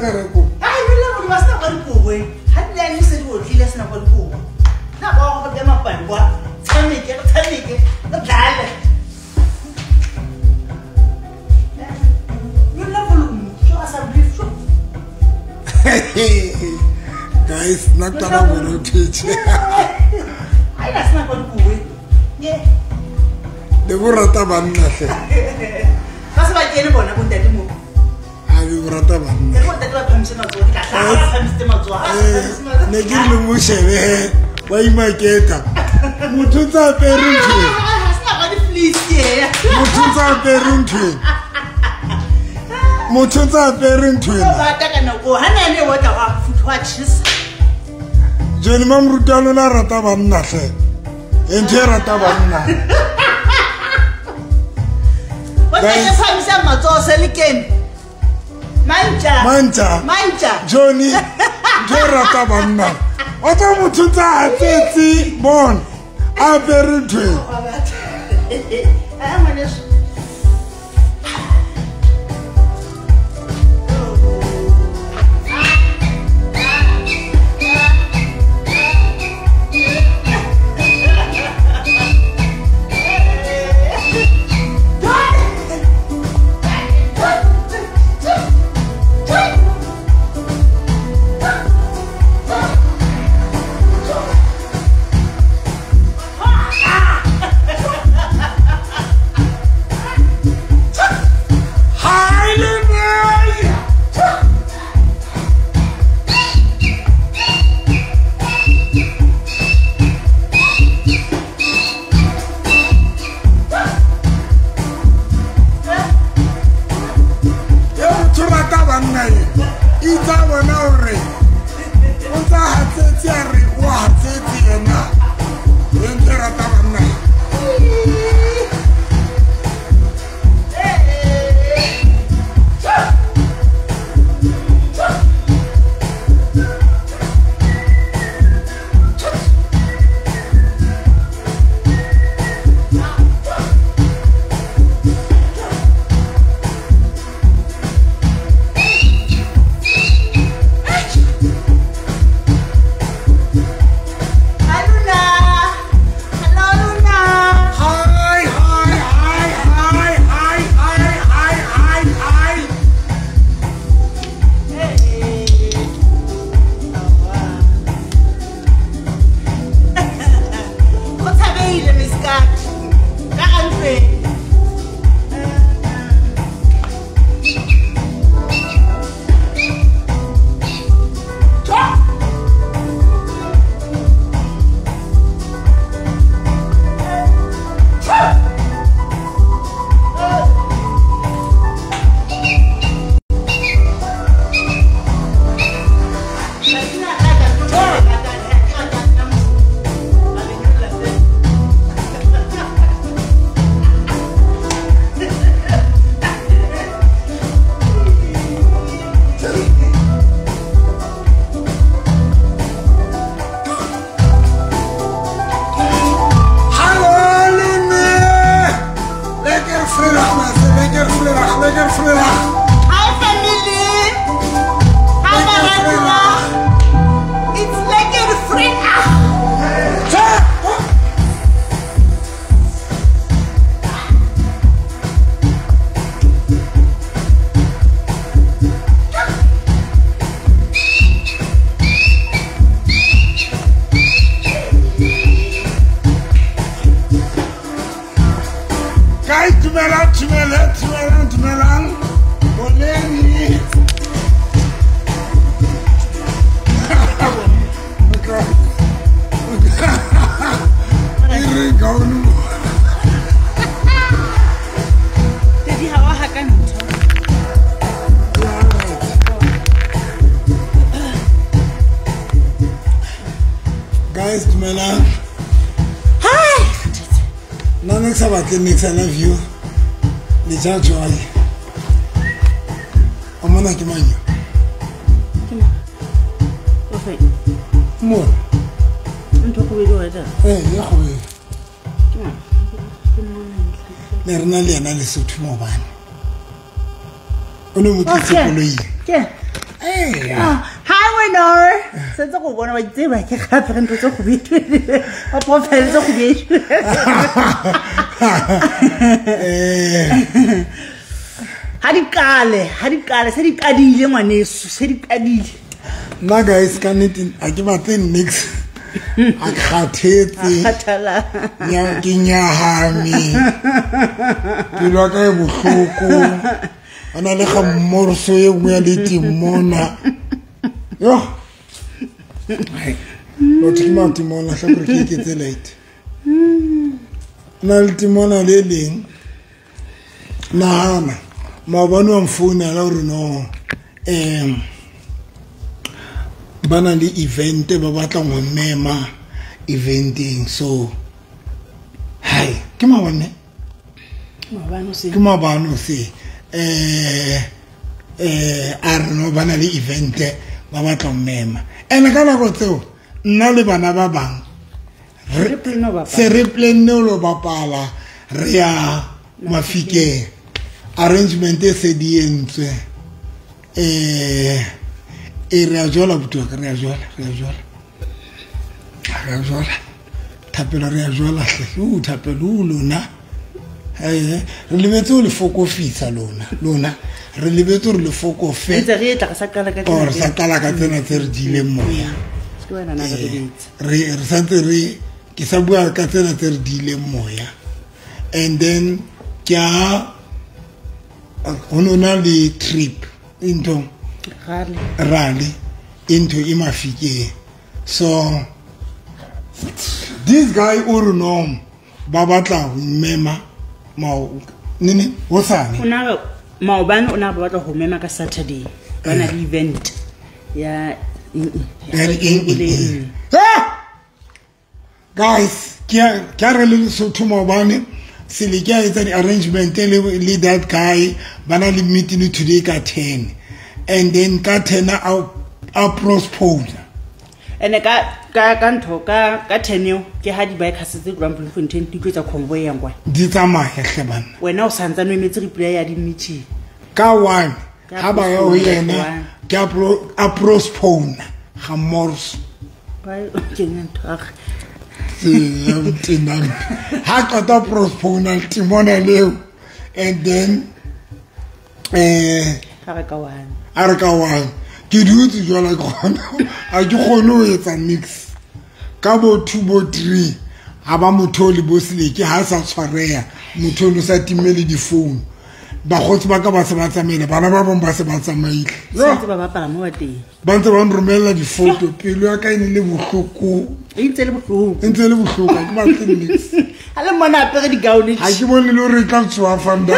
ka re ko ai le mo ba sa ba ko we ha le ni se go tlile se na go ko na ba go be mapani kwa tsameke la dlala you love lu so asa brief so guys not tara go teach ai na sna go ko we ye de go rata banna hle ba se ba kene bona go ntati mo abi go rata banna ke go ntati ba phamsena go ka tla phamsite matso ne ke le mo shebe wa imaketa motho tsa perunthi sna ba di please ye motho tsa perunthi motho tsa perunthi ba ta kana go hana ne wa ta wa futwa chis jeni mamrutano na rata banna hle ente rata banna What are you saying? Some of those again. Manja. Johnny, Gerata Banna. What are you to say? Bon, I'm very true. Guys, Tumela. Hi. Now next about the next I love you. The judge joy. I'm gonna come on you. Okay. More. I'm talking with you there. Hey, yeah. Nernali analysis to more man. Ono mutisi koloi. Yeah. Hi, Winner. Since I'm going to do my cap and to talk with you, a profile of you. Hadikale, money, Sadikadi. Now, guys, can it? I give a thing next. I can't hit the Kinya Harmy. You look at Buku. And I like a more so where the Timona. Yo, but Timona, so we kick it late. Now, Timona Lilling Nahana, Mabano and Funa, I don't know. Banali event, Babata Mema eventing. So, hi, come on, come on, see. I don't know, banally event, Babata Mema. And I gotta go to Nalibana Babang. Replay no Bapala, Rea Mafike. Arrangement CDN. Reajola butuka reajola tapela reajola tapelu lona re lebetse le foko fitsa lona re lebetse le foko fe re tla sa kala ka or sa kala ka tsena tse re dile moya se wena na ga re santse re ke sa bua ka tsena tse re dile moya and then kya onona le trip into rally into Imafike. So this guy Urunom Babatla Mema Mau Nini what's that? Mauban una Babata Homema ka Saturday. An event. Yeah. Guys, Carol so to Maubani. Silikia is an arrangement. Lead that guy. Banali meeting today at 10. And then Katena out postpone. And I got Katenu, Kehadi by Cassidy Grumpy Fontaine to get a convoy and one. Ditama Heban. When now Santa military player I didn't meet you. Kawan, Habayo Yena, Capro, a postpone. Hamors. Why can't talk? Hakata postpone and Timona Leo. And then Arakawan. Kidu to your like one. I do know it's a mix. Cabo 2 Abamutoli Bosley, has a soiree, Mutolu Sati Meli the phone. Bahot Bakabasa Mela, Banabam Basabasa Mail. Bantaban Romella the photo, Piluaka in Libu Kuku. Intelligible Kuku, Martin mix. Alamana Perry Gowdy. I give only return to our family.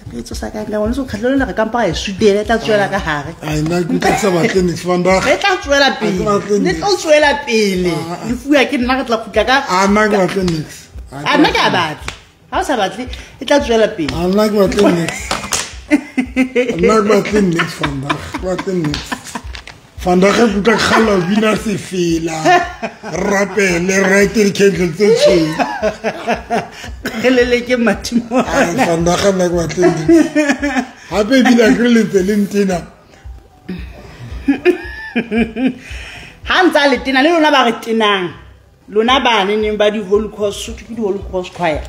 It's like I want to cut a campaign. Should they let us like a harry? I know you can say what things from that. Let us well at me. Let us well at me. If we are getting market like Gaga, I'm not going to mix. I'm not bad. How's about it? It does well at me. I'm not going to mix. I'm not going to mix from that. What things? Van der Geep dat gallo bina se fela rapper le writer kendle tse gelele ke matimo van der Geep like what thing hape bina grilletse lentina hanza le tina le lona ba re tinang lona bane ne ba di Holocaust ke di Holocaust choir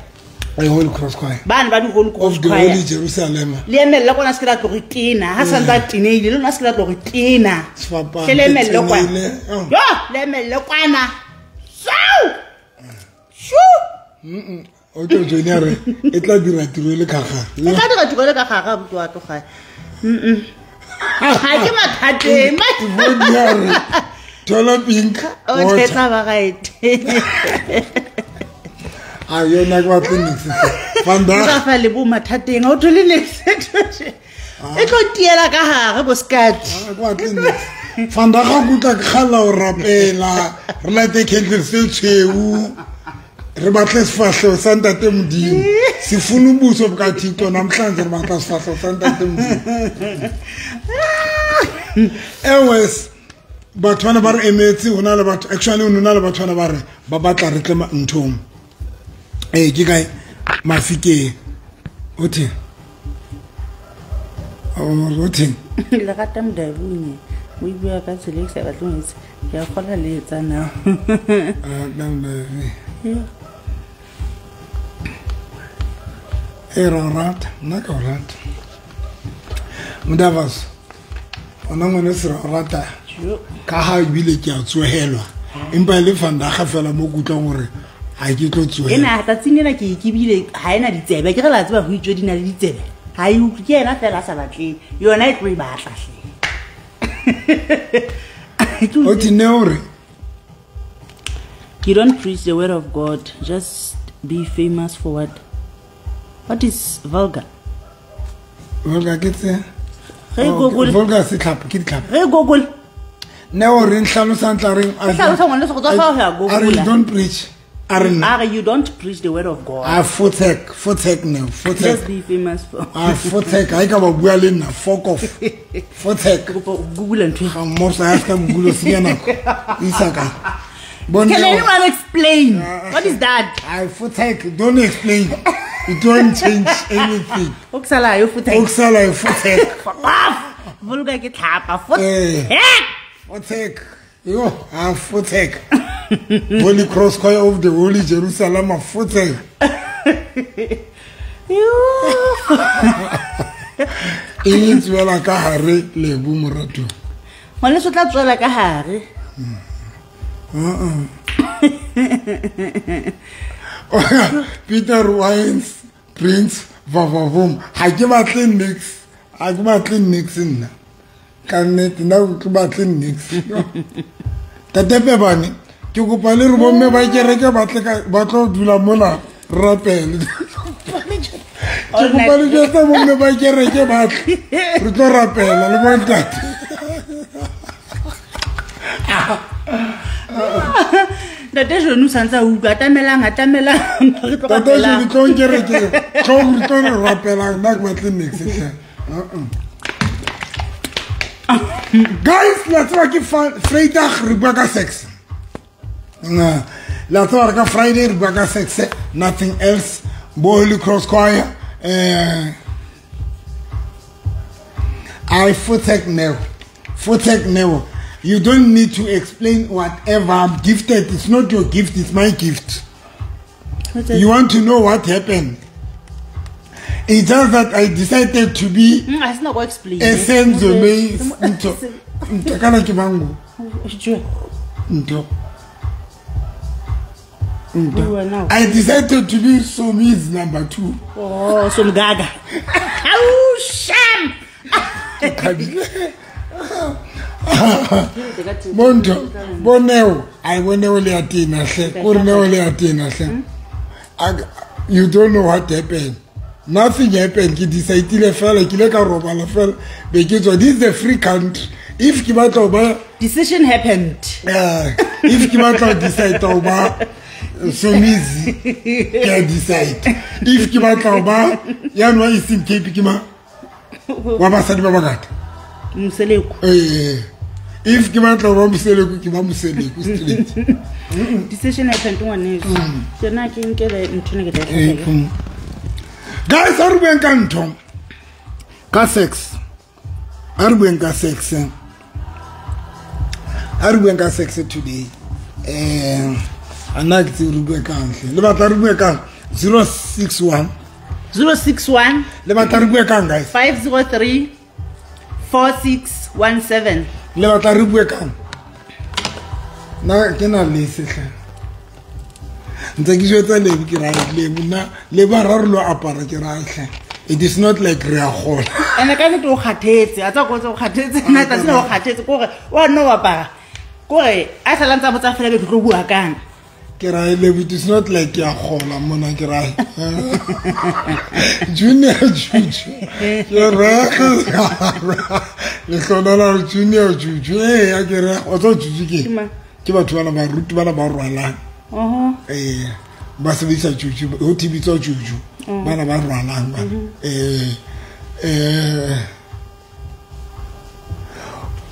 Holocaust choir bane ba di Holocaust choir of the Holy Jerusalem le emela kona se ka tlo re tina ha santsa tinile lona se ka tlo re tina le emela kwana yo le emela kwana shoo o tlo joniare e tla dira tiro le kaga e tla dira tiro le kaga botho wa tlo ga ha ke mathate joniare tola pink o tsetsa ba right ayo na kwa phoenix fanda ba fa le bo mathateng o thole le e tlo tiela ka gare bo skat kwa phoenix fanda ga kutla khala o rapela re la te kendle se tsheu re batla sefahlo sa ntate modimo sifuna ubuso buka Thixo namhlanje re batla sefahlo sa ntate modimo anyways batwana ba re emetse hona le batho actually hona le batwana ba re ba batla re tlema nthong ke kae Mafike othi routine. Le rata Mdavunye. We were at the lakes at once. You are for a later now. Yeah. Rat, not a rat. Mudavas. On I'm going to throw a rat. Kaha village out to Hello. In Balifan, I have a moguton. I get to And I had seen like you give you the high night. I get a lot of which you didn't. I can't tell us about you. You are not very bad. What you know? You don't preach the word of God, just be famous for what? What is vulgar? Vulgar gets there. Hey Google. Vulgar sit clap, kid clap. Hey Google. Now ring Shalo Santa ring. Don't preach. You don't preach the word of God. Footech now. Just be famous for. Footech. I got a building. Fuck off. Footech. Google and Twitter. Most I ask them Google Siena. Can anyone explain? What is that? Footech. Don't explain. It don't change anything. Oksala, you Footech. Oksala, you Footech. Vulgar get hapa. Footech. Footech. Yo, Footech. Holy Cross Choir of the Holy Jerusalem of Footech. It's well like a Harry Lebu Murato. Well, let's not like a Harry. Peter Wines, Prince, Vavavoom. I give a clean mix. I give a clean mix in. Can it now to a clean mix? Tatepebani. Tu go parler au moment où il regarde bateau de la mona rappel. Tu go parler de ça moment où il regarde bateau. Pour te rappeler le bon date. Tata je nous sens ça ou atamela. Tata je lui conquérir que quand tu te rappelles nak maintenant next. Guys, let's rock it Freitag Rubaga sex. Let's rock Friday Rubaga sex. Nothing else. Holy Cross Choir. I Footech now. Footech now. You don't need to explain whatever. I'm gifted. It's not your gift, it's my gift. You want to know what happened? It's just that I decided to be it's not explain. A sense of me. I decided to be Somi's number 2. Oh, some gaga. Oh, sham! Monto, Boneo, I went only at dinner. You don't know what happened. Nothing happened. He decided to fall like a robber fell because this is a free country. If Kimatoba decision happened. If Kimato decide to buy so easy can decide. If Kimatoba, Yanwa is in Cape Kima. Wabasadi Babagat. Museleku. If Kimato Museleku Kima Museleku street. Decision happened one is. So now can get it into negative. Guys, Arben Canton. Cassex. Arben Cassex. Arben Cassex today. And that's Rubecan. Lebatarbecan 061. 061. Lebatarbecan, guys. 503 4617. Lebatarbecan. Now, can I listen? It is not like real hole. And I can't do hatets. I talk about hatets, and I don't know hatets. What no about? Go ahead. I shall answer what I feel like to again. It is not like a hole. I'm on a Junior Juju. You're right. Junior Juju. Hey, I get it. What's up, Juju? Give out one of my root one about Rwanda. Basavisa Juju, Otibito Juju, Banaba Rwanda.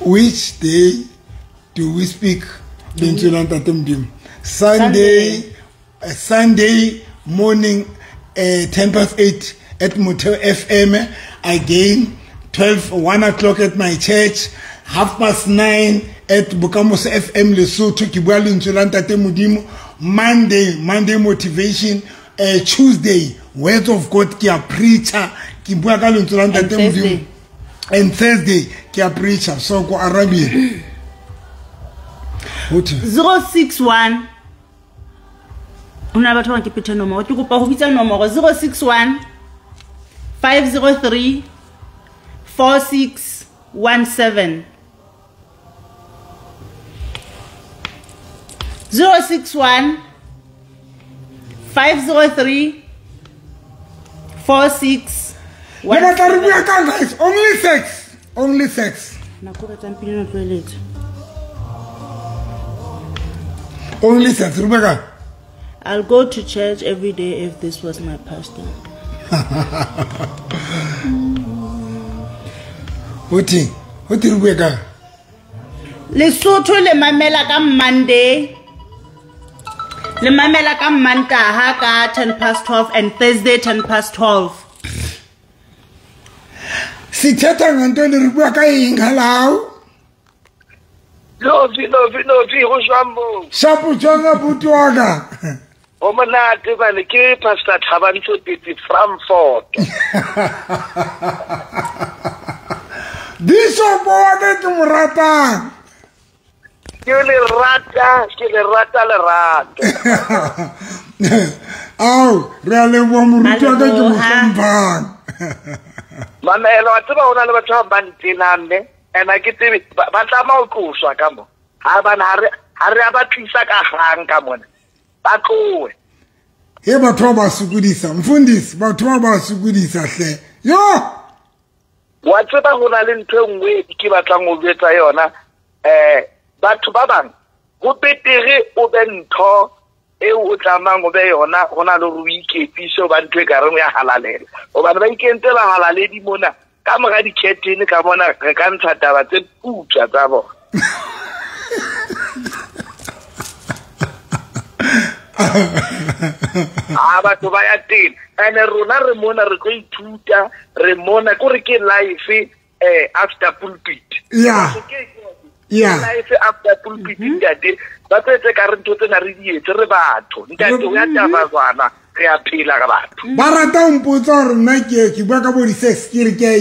Which day do we speak? Sunday morning, 8:10 at Motel FM again 1 o'clock at my church, 9:30 at Bokamoso FM Lesotho, ke bua lentswe la Ntate Modimo. Monday motivation, Tuesday words of God, ke a preacher, ke bua ka lentswe la Ntate Modimo. And Thursday ke a preacher, so go Arabian. 061 una batho ba ke phethe nomoro ke kopa go bitsa nomoro 061 503 4617 061 503 4617 Only sex. Only sex, Rebecca. I'll go to church every day if this was my pastor. What Rebecca? Lesotho le mamela ka Monday. Le mamela ka Mantaha ka 12:10 and Thursday 12:10. Sithetha ngento le Rebecca ingalawo. No, go Shambo. Shapu jonga butwaga. O monate bane ke Pastor Thabantsho Titi Frankfurt. Bishop wa ke mo ratang. Ke le rata le rata. Au, re a le bo moruti wa ke mo hlomphang. Mamelo a tseba ona le batho ba ntenane. And I get it, but I'm out to come. I ban Harry about Trisaka hang come on. Back away. Here, but Thomas Sugudisa, Fundis, but Thomas Sugudisa say, Yo! What's about when I didn't tell me to keep a tongue of Vetayona? But to Baban, who bet the open talk, Ewotamang of Bayona, on a wiki, piece of Antigaramia Halale. Or I can tell a Halali Mona. Come on, Ketty, come on, I can't tell the food at Bravo. But to buy a tin and a runner Ramona going to Ramona Kurikin life after pulpit. Yeah. Life after pulpit that day, but it's a current to the Ribato. That's the Barata mpotsa rena ke bua ka bo di sex ke re ke a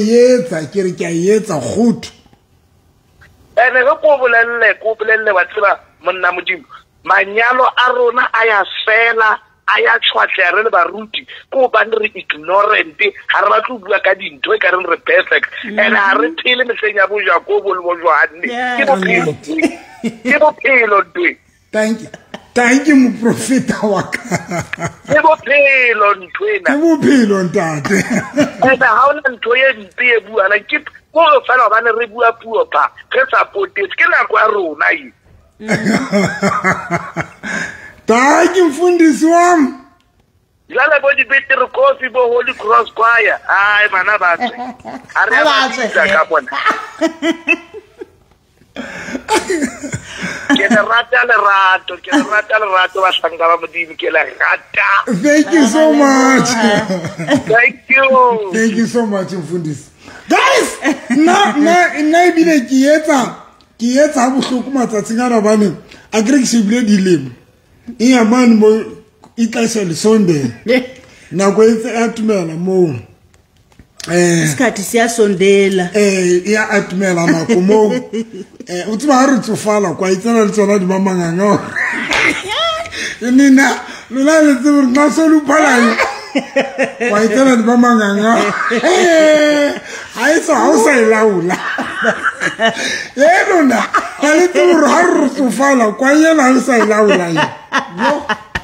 etsa goed. Ene go bolelle wa tsela monna modimo manyalo a rona a ya fela a ya tshwatlere le baruti go ba re ignorant ha re ba tlo bua ka dintho e ka re re perfect ene ha re phele mesenya bo ja go bo le bo jwane ke bophelo dwe. Thank you, Prophet Waka. Ke bophelo ntwena. Ke bophelo ntate. Ena ha ona ntho ye mpe e bua la ke go fela ba ne re bua puo pa re support ke la kwa rona yi. Thank you mfundisi wami. Jala bo di better coffee bo Holy Cross choir. Ai bana ba tse. Are ba tse ka bona. Thank you so much. Thank you so much, Mfundisi. Guys, na bile ki etsa bohloko matsatsing a bana a grek sibile dilemo e ya man mo itlaisa le sonde na go etsa atumela mo isikhathi siyasondela ya atumela na ko mo uthi ba re tsofala kwa itsela le tsona di mamanganga nina lona le tsuru na solo phala kwa itsela di mamanganga haisa hausa ilaula lona ale tsuru ha re tsofala kwa yena hausa ilaula yo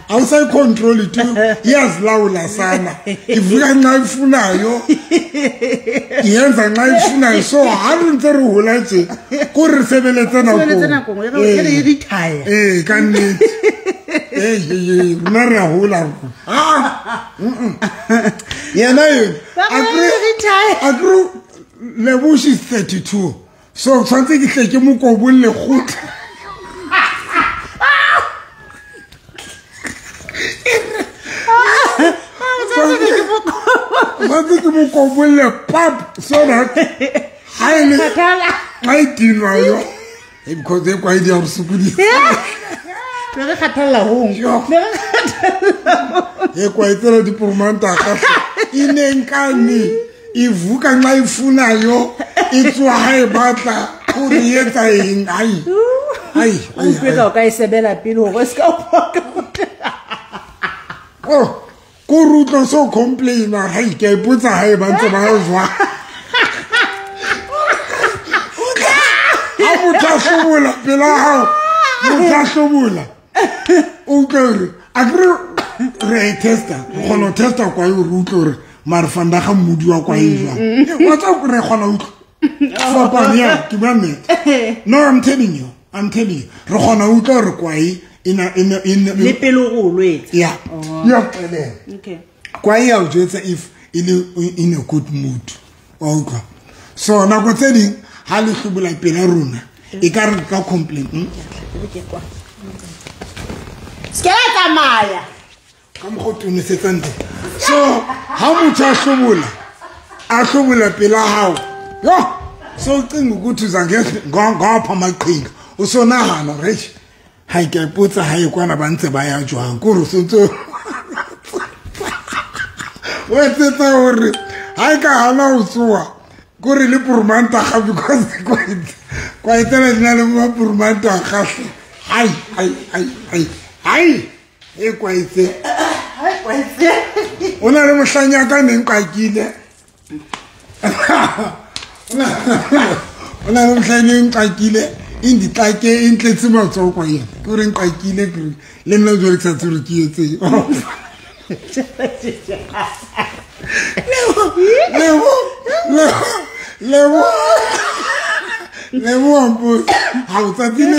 hausa control it yes laula sana ivuka nxa ifunayo yenza nxa ifunayo so ha re ntse re hola tse ko re sebeletsana ko ka nnete rona re a hola yena yo agro Lebush is 32 so tshwantse ke tle ke mokobolle khutla Mas que me convulha, pap, so that tinwa yo because they kwa idea rusukudi re khatalla hong e kwa itela diplomanta ka inenkani ivuka nxa ifuna yo itswa hae batla go rietsa eng ai o peka o ka isebela pele go se ka poka oh go rutlo so complain hai ke ipotsa hae ba ntse ba jwa mutasobola pela hao mutasobola o kere agre re testa gono testa kwa yo rutlo re mar fanda ga mudi wa kwa ijwa wa tsa go re gona utlo fapa ya ke ba net no I'm telling you re gona utlo re kwa in le pelo go lwetsa yeah okay kwa ya o jetsa if in a good mood okay so na go tseding ha le hlobola pela rona e ka re ka complain skela maya ka mo go tunisetsa nte so ha motho a hlobola pela hao yo so cinga ukuthi uzangeke ngapha amaqhinga usonahana reach ha ke ipotsa ha ikwana ba ntse ba ya jwang kuru sotso wetsetsa hore ha ka hana utswa kuri le purmanta ga because kwa itela dina le mo purmanta ga ai e kwa itse ona le mohlanya ka neng ka kile ona le mohlanya ka kile indi take intletse matso kwa yena kuri nka kile le nna jole tsa tsuru ke etse Levo ampo ha tsa tile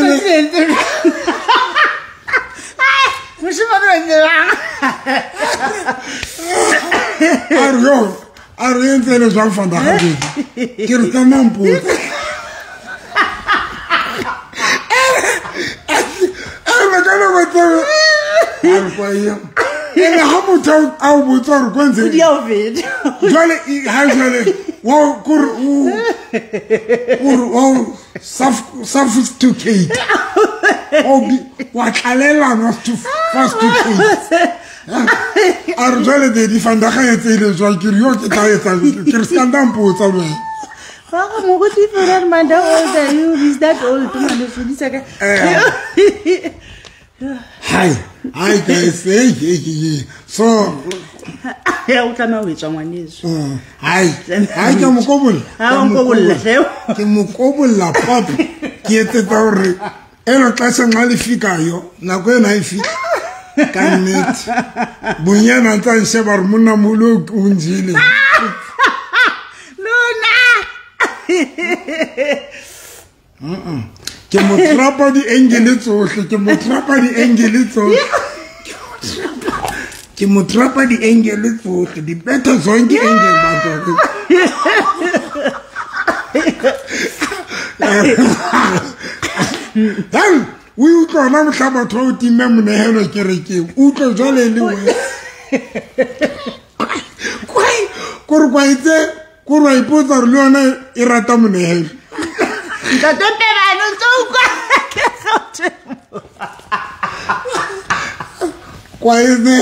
Aryo ntse jwa fanda ga ke re tama mpo ene ha motho a o botsa re kwenze di a vedi jwale ha jwale wa kur sophisticate obi wa tlalela no to sophisticate ar jwale de di fanda ga etse ile jwa ke rio ke tla etsa ke re skanda mpotsa lwe ga mo go di fora manda old are you is that old to manda fudisa ka Hi guys, hey. So ya utlama o etswa ngwaneso hi ke mokobola ke mokobola pop ke etsetsa hore elo tlase nxa le fikayo nako ena e fika ka nnete bonyana ntsa nsheba re monna molo o njile ke mo trapa di engele tsohle di beta zonke engele batho dan we utlwa na mohlaba tho o timme monehelo kerekeng utlwa jwale le we kore kwa itse kore wa ipotsa re le yona e rata monehelo kwa itse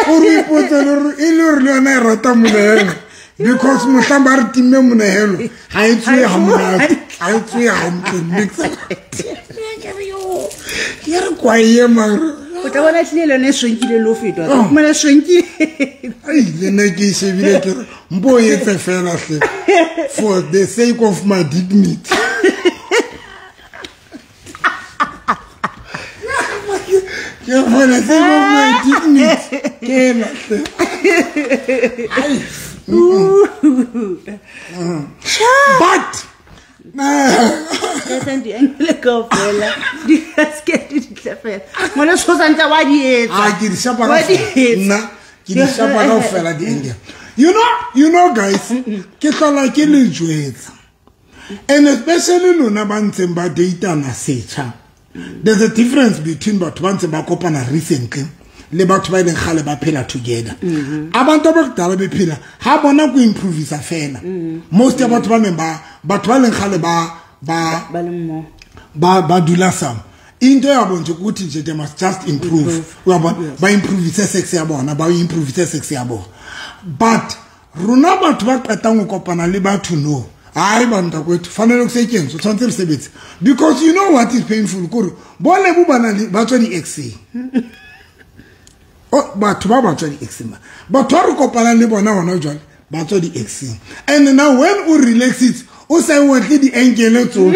kore ipotsa e le re le yona e rata monehelo because mohlaba re timme monehelo ha e tswe ha monate ha e tswe ha mmixa ke re kwa ye mara o tla bona tlile ne shwenkile lo fetwa ka mona shwenkile ai le ne ke shebile ke mbo yetse fela hle for the sake of my dignity ke for the sake of my dignity ke la but senti engele go fela di skate di fela mona so santa wa di etsa ke di shapa ka nna ke di shapa ka fela di engele you know guys ke tla ke le jwetsa and especially lona ba ntseng ba data na secha there's a difference between batho ba ntse ba kopana recently le batho ba ileng gale ba phela together abantu ba kudala be phela ha bona go improvisa fela most ya batho ba leng gale ba dula some into yabo nje ukuthi nje they must just improve ba improve sex yabo ba improve sex yabo but rona batho ba qeta ngo kopana le batho no hayi banta kwethu fanele kusetshenzwe tshwantse lisebenze because you know what is painful kuri bole bubana ba tswa di ex batho ba tswa di ex ma batho re kopana le bona bona jwale ba tswa di ex and now when you relax it o say what di angel tso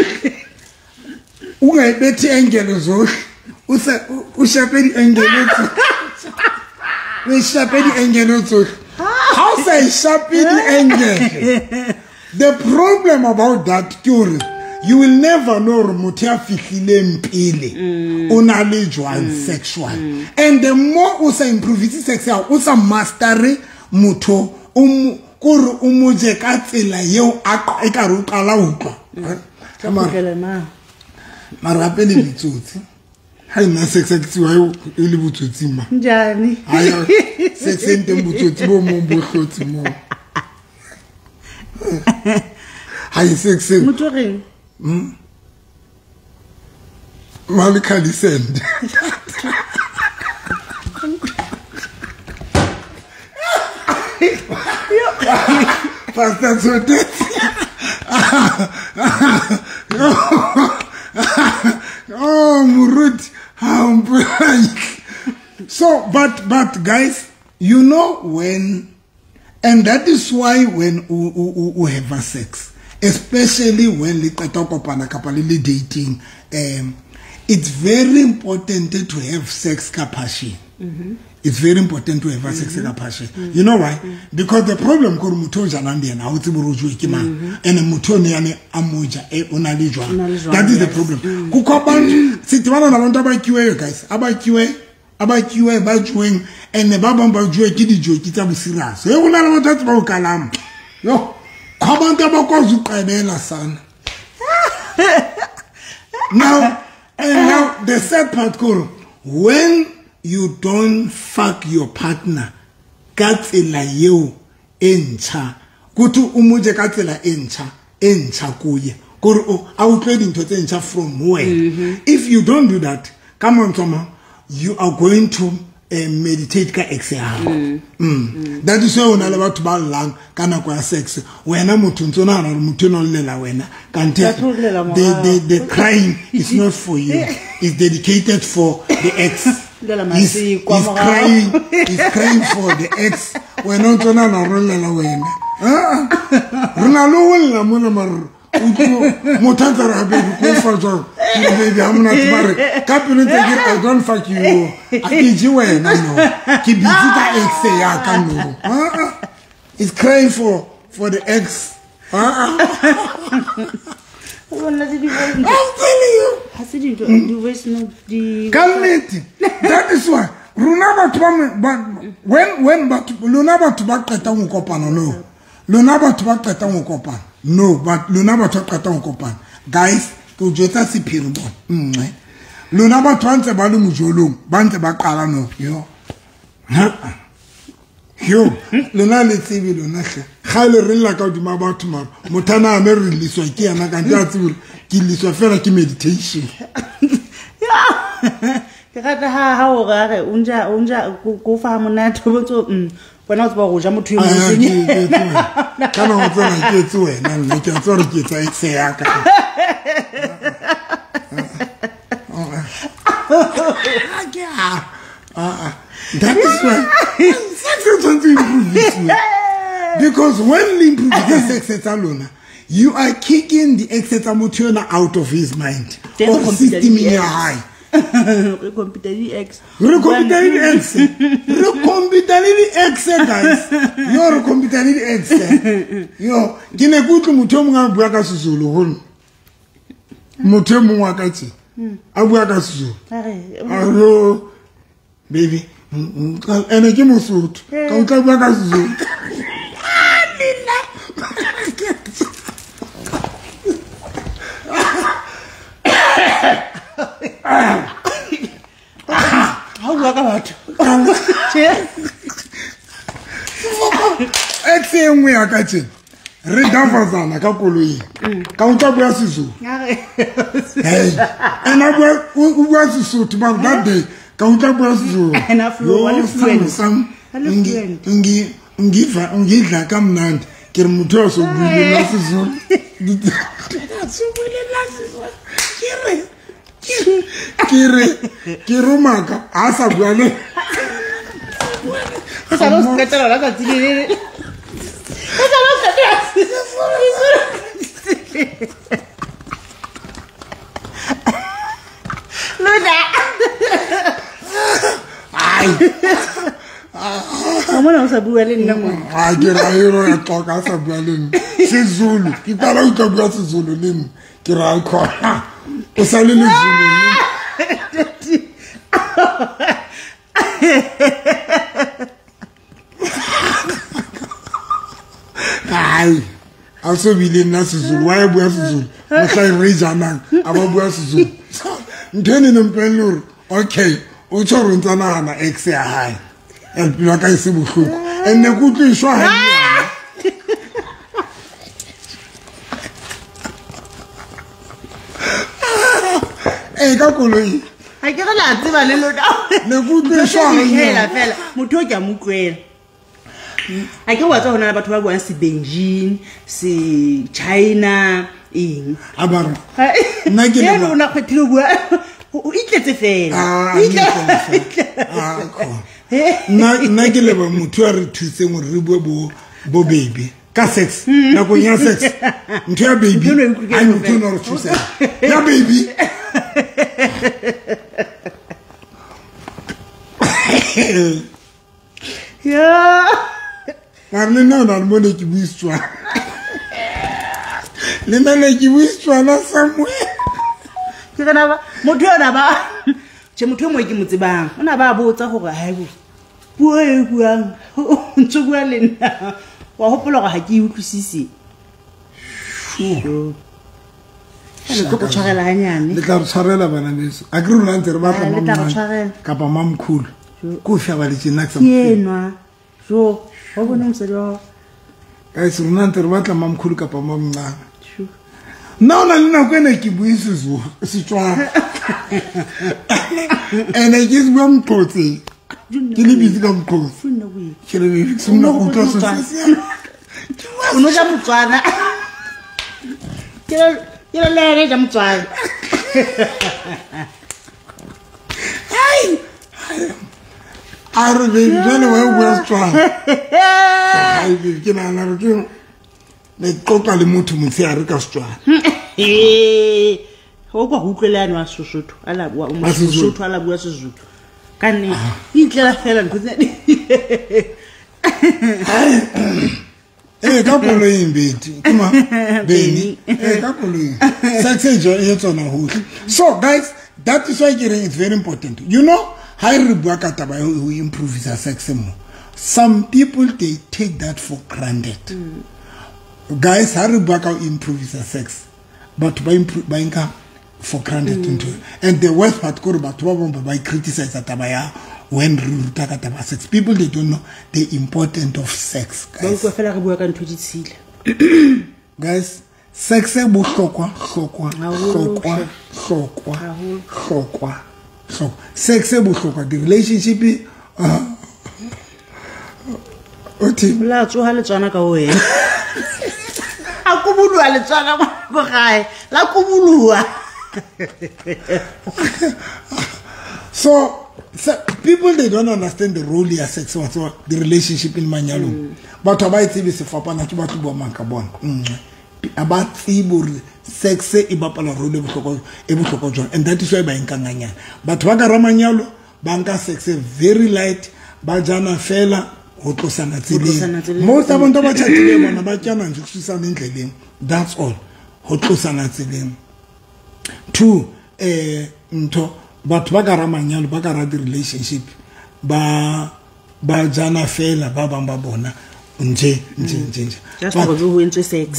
o ga beti angel zo o say o shape di angel tso we shape di angel tso how say shape di angel. The problem about that cure, you will never know mutia fihlile mpile unalejwan sexual and the more usa improve sexual usa mastery muto kuri umuje ka tsela yeo e ka ruqala utlwa mara pele bitsotsi ha ina sex actiwa yo ile butsotsi ma njani hayo sex ente butsotsi bo mo bohlotsi mo hayi sex mutoreng Malika descend Pastor Sotet oh Murut so but guys you know when. And that is why when we have a sex, especially when we dating, it's very important to have sex capacity. It's very important to have a sex capacity. You know why? Because the problem is that is the problem. Abakiwe bajueng ene baba bajue kidijo kitabusira so yona la batatu ba ukalama yo abantu bakwazi uqebela sana now the sad part koro when you don't fuck your partner katsela yeo encha kuthi umuje katsela encha kuye koro outward into encha from where if you don't do that come on Toma you are going to meditate ka exhale. That is why una le batho ba lang kana kwa sex wena motho ntsona na motho no lela wena kanti the crying is not for you, it's dedicated for the ex. He's crying for the ex wena ntsona na lela wena runa lo wela mona maru Mutantara baby, go for job. Baby, I'm not married. I don't fuck you. I did you well, no. Keep it's crying for the ex. I'm telling you. I said you waste no the. That is why. Lunaba to when but Lunaba to back at Tamukopan no. Lunaba to back at Tamukopan. No, but Lunaba to Katonkopan. Guys, to Jota si Pirbo. Lunaba to Balum Jolum, Bantabakalano, yo. Yo, Luna let's see you, Lunasha. Hale Rilla got to my tomorrow. Mutana Mary Liswaki and I can just kill this affair meditation. How unja go farm to when I was about to Can I get to it? And you can sort of get say, that is why sex is going to improve this way. Because when you improve the sex alone, you are kicking the exetamotona out of his mind. Or system in your eye. Recompitali X. Recompitali X. Recompitali X, guys. You're recompitali X. Yo, kine kutu mutomu nga buaka susulu honu. Mutomu wakati. Abuaka susulu. Aro, baby. Ene kimu sutu. Kauka buaka susulu. How about Exe ngwe akache. Re davazana ka koloi. Ka utla bua sizo. Hey, and I was so to my that day. Count up was so. And I flew one friend. Some give like I'm not. Kermutos will be the last one. That's really last one. Kirumaka, Asa Guane. I don't get a lot of tea. Look at someone else a buelin number. I get a hero and talk as a buelin. She's Zulu. You can't talk about Zulu. Kiran call. It's a little Zulu. Aye. Also, we didn't know Zulu. Why are we Zulu? What's like Rizana? About Zulu. Turning them penur. Okay. Ucho runtana na exe high. And like I see buku. And the good is so high. Hey, Kakuli. I get a lot of little down. The good is so high. Mutoja Mukwel. I get what on about what was Beijing, see China in. About Nagino, not a two. Eat the fail. Nagileva mutuari to say Ribo Bo baby. Cassex, Nagoya sex. Dear baby, I'm too not to say. Yeah, baby. Yeah. I don't know that money to be strong. The money to be strong somewhere. Motho ba je motho mo ke motsebang ona ba botsa gore ha go puo e buang ntse bua le nna wa hopola go ha ke utlwisise sure le go tshwarela hanyane le tla tshwarela bana beso a ke rona ntse re ba tla mamma ka pa mamkhulu go fya ba le tsena ka yenwa jo go bona mosedi guys rona ntse re ba tla mamkhulu ka pa mamnga no kwena ke buisizo setswana and I just want to ke le bitse ka mkhotsi ke le bitse mna go tlosa uno ja motswana ke le ja motswana ai are baby jana wa bua strong ai baby ke na na ke le qoqa le motho motse a re ka setswana go kwa utlwelane wa Sesotho ala bua o Sesotho ala bua Sesotho ka nne itlela fela ntse ka polo imbeti kuma beni ka polo sex e tsona ho. So guys, that is why it's very important. You know how re bua ka taba ho improve sex mo. Some people they take that for granted. Guys, how re bua ka improve sex, but by inka for granted into it. And the worst part go about by criticize that when ruta sex. People they don't know the importance of sex, guys. Guys, sex e bohlokwa sex e bohlokwa the relationship la tsoha le tswana ka wena a kubulwa le tswana go gae la kubulwa. So people they don't understand the role of sex, so the relationship in manyalo. But about it is fapana ke batho bo manka bona. About sex e bapala role e bohlokwa jwang, and that is why ba inkanganya. But ba ka ramanyalo banka sex very light, ba jana fela ho tlosana tseleng. Most of abantu ba chatile bona ba tsana ntse tsisana ndleleng. That's all. Ho tlosana tseleng. Two, nto batho ba ka ramanyalo ba ka ra di relationship ba jana fela ba bang ba bona nje. Just because who into sex.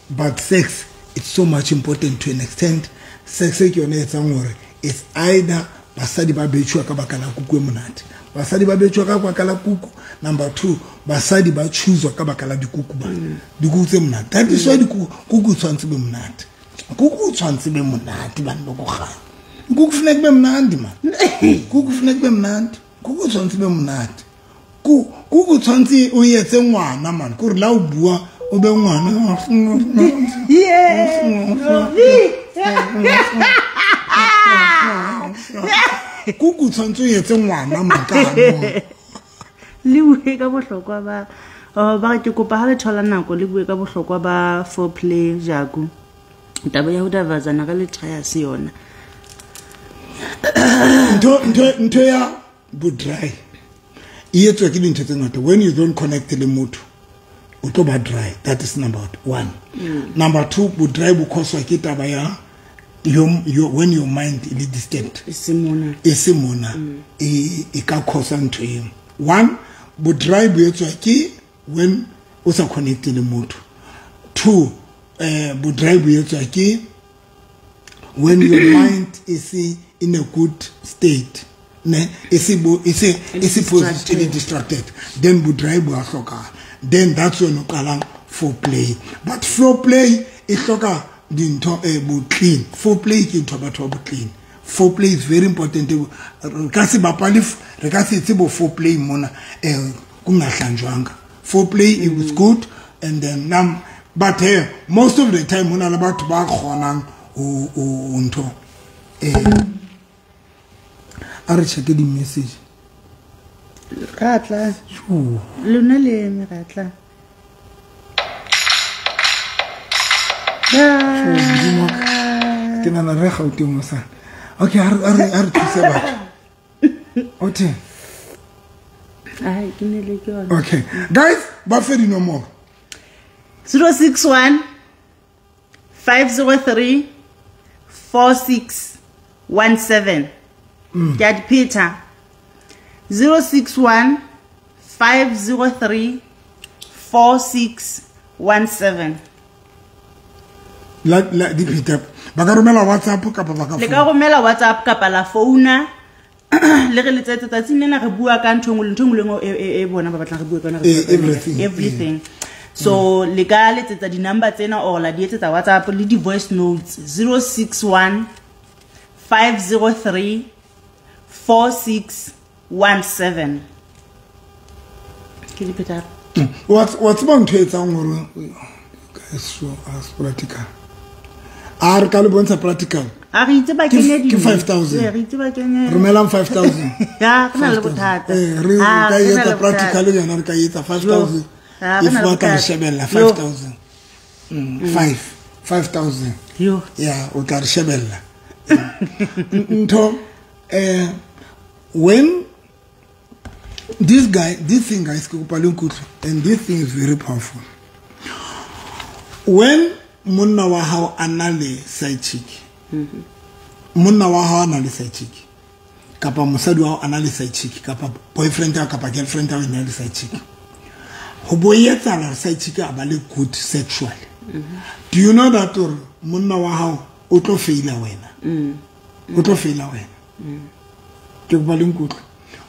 But sex, it's so much important to an extent. Sex e yone e tsang hore it's either basadi ba betshwa ka bakala kuku e monate. Basadi ba betshwa ka bakala kuku. Number 2, basadi ba choose ka bakala dikuku ba. Dikuku tse monate. That is why dikuku tshwantse be monate. kuku tshwantse be monate bana ba go gana kuku funeka be mnandi man kuku funeka be mnandi kuku tshwantse be monate kuku tshwantse o yetse ngwana man gore la o bua o be ngwana kuku tshwantse o yetse ngwana makano le bue ka bohlokwa ba ke kopa ha le thola nako le bue ka bohlokwa ba foreplay Jaku taba ya ho davazana ka le try se yona ntho ya dry iyetswa ke dintho tse ngata when you don't connect le motho o tlo ba dry. That is number 1. Number 2 dry because wa ke taba ya when your mind is disturbed isimona e ka cause ntho e 1 dry iyetswa ke when o sa connect le motho 2 dry iyetswa ke when your mind is in a good state ne is positively distracted then dry bu hloka then that's when you call foreplay but foreplay is hloka dintho clean foreplay ke ntho batho ba clean foreplay is very important ka se bapale re ka se tsebo foreplay mona kungahlanjwanga foreplay is good and then but most of the time mona la batho ba khonang o ntho are check the message ratla lona le me ratla ke nana re ga utimo sa okay are tse batho ote ai ke ne le ke yona okay guys ba fedi no more 061 503 4617 Dad Peter 061 503 4617 la di Peter ba ka romela WhatsApp kapa ba ka le ka romela WhatsApp kapa la phone le re letsetse tsatsing lena re bua ka nthongwe le e bona ba batla re bua ka na everything so le ka letsetsa di number tsena or la di etsetsa WhatsApp le di voice notes 061 503 4617 ke di Peter what's bang to etsa ngoro guys so as practical are ka le bontsha practical a re itse ba kene ke 5000 re itse ba kene romela 5000 ya kana le bothata re ka etsa practical yona re ka etsa 5000 if what ka shebella 5000 5000 yo yeah o ka shebella nto when this thing guys and this thing is very powerful when monna wa hao anale side chick monna wa hao anale side chick kapa mosadi wa anale side chick kapa boyfriend ya kapa girlfriend ya anale side chick ho boyetsa la side chick aba le good sexual do you know that or monna wa hao o tlo faila wena o tlo faila wena ke ba le nkutlo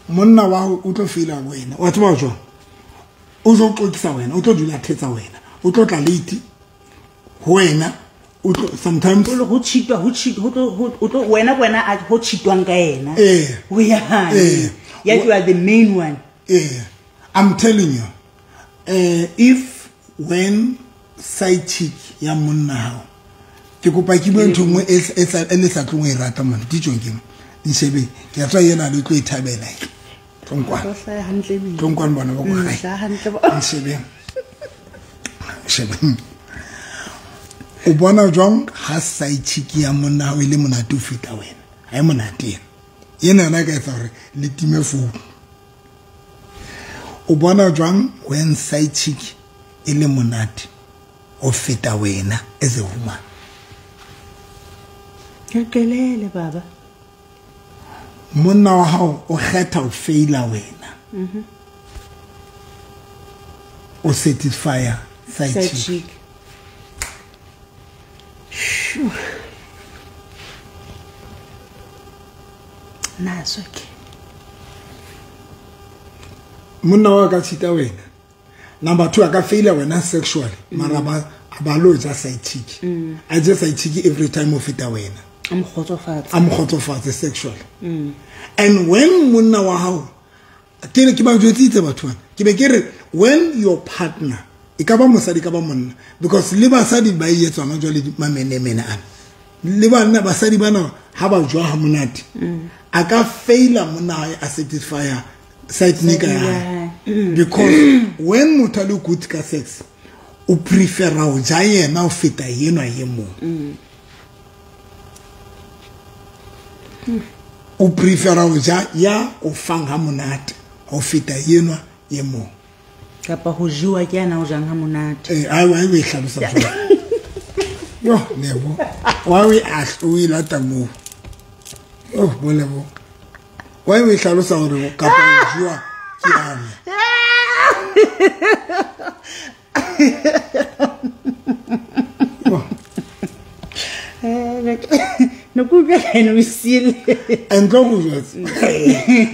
monna wa hao o tlo faila wena wa tsaba jwa o zo qotsisa wena o tlo dula thetsa wena o tlo tla late wena sometimes ho chitwa ho wena a ho chitwang ka yena o ya you are the main one I'm telling you if when side chick ya monna hao ke kopa ke bone thongwe e sa tlong e rata man di tjongeng di shebe ke tswa yena le tlo ithabela tlonkwana bona ba go gae shebe o bona jwang ha side chick ya monna hao ile monate o feta wena ha e monate yena ka etsa hore le time phone o bona jwang when side chick ile monate o feta wena as a woman kelele baba monna wa hao o kgetha o faila wena o satisfy side chick naso ke monna wa ka tshita wena number 2 aka faila wena sexually mara abalo just side chick I just side chick every time of it wena I'm khotsofatse sexual and when monna wa hao ke ba jotsitse batho ke be ke re when your partner e ka ba mosadi ka ba monna because le basadi ba yetswana jwa le mamenemene ana le bana basadi bana ha ba jwa ha monate a ka faila monna a satisfy side nigga because when motho le good ka sex o prefer o ja yena o feta yena yemo o prefer o ja ya o fang ha monate o feta yena yemo kapa ho jua ke yana o jang ha monate ai wa e hlalosa yo nebo wa we o ilata mo oh bolebo wa e hlalosa hore kapa o jua ke ana no kuba kana wisile entloko jwetsi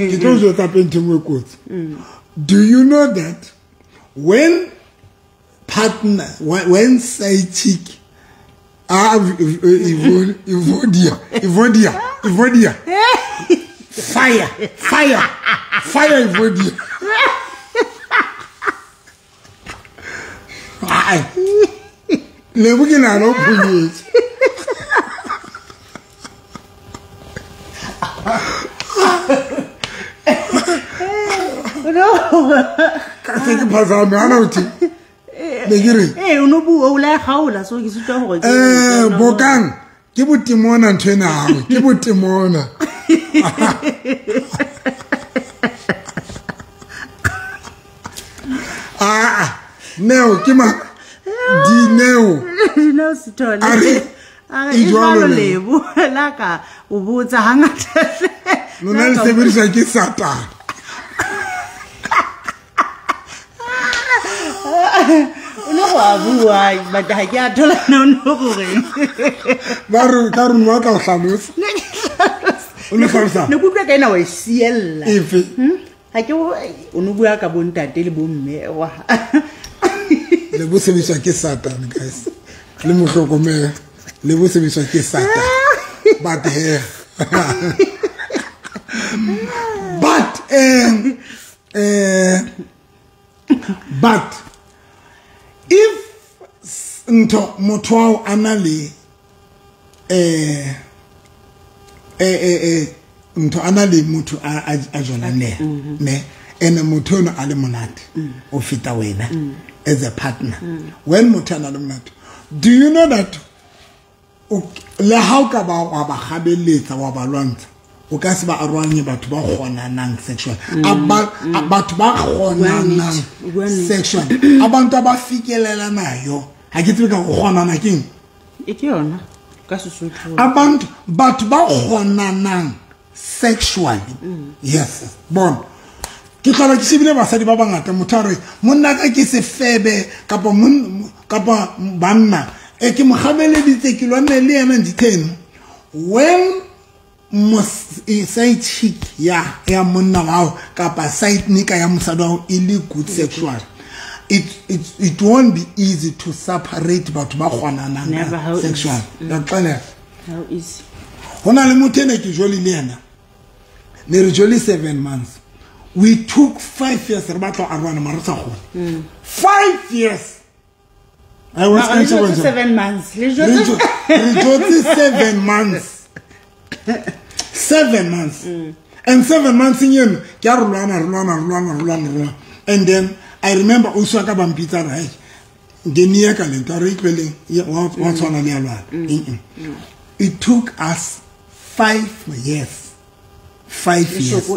ke tlo jwetsa penteng we kotsi do you know that when partner when side chick Evodia fire Evodia le bukina no police no ka se ke pasa me ana uti begire uno bua o la gaola so ke sutwa go bokang ke botimona ntwena hawe ke botimona neo ke ma dineo sitole ijwalo lebo laka o botsa hangata nona le sebedisa ke satana no wa bua ba ta ke a thola no gore ba re ka re mo ka hlalosa o le hlalosa ne kutlwa ka ena wa siella efe ha ke o no bua ka bontate le bomme wa le bo sebedisa ke satana guys le mo hlokomela le bo sebedisa ke satana but but if nto motho anale nto anale motho a jona ne ene motho no ale monate o fita wena as a partner when motho anale monate do you know that le ha o ka ba wa ba gabeletsa wa ba lwantsa o ka se ba arwanye batho ba gonanang sexual batho ba gonanang sexual abantu abafikelela nayo ha ke tsebe ka go gonana keng e ke yona ka Sesotho abantu batho ba gonanang sexual yes bon ke tla ke sebile basadi ba bangata motho re monna ka ke se febe kapa banna e ke mogabeleditse ke lwane le yana dithen when side chick ya monna wao kapa side nika ya mosadi wao ili good sexual it won't be easy to separate batho ba gwanana sexual how easy hona le motho ene ke joli le yana ne re joli 7 months we took 5 years re batla arwana marasa go 5 years I was 7 months le joli 7 months 7 months and 7 months in yen ke rulana and then I remember also ka bampitsa right ngenia ka lento re ikwele wa tsona le alwa it took us 5 years 5 years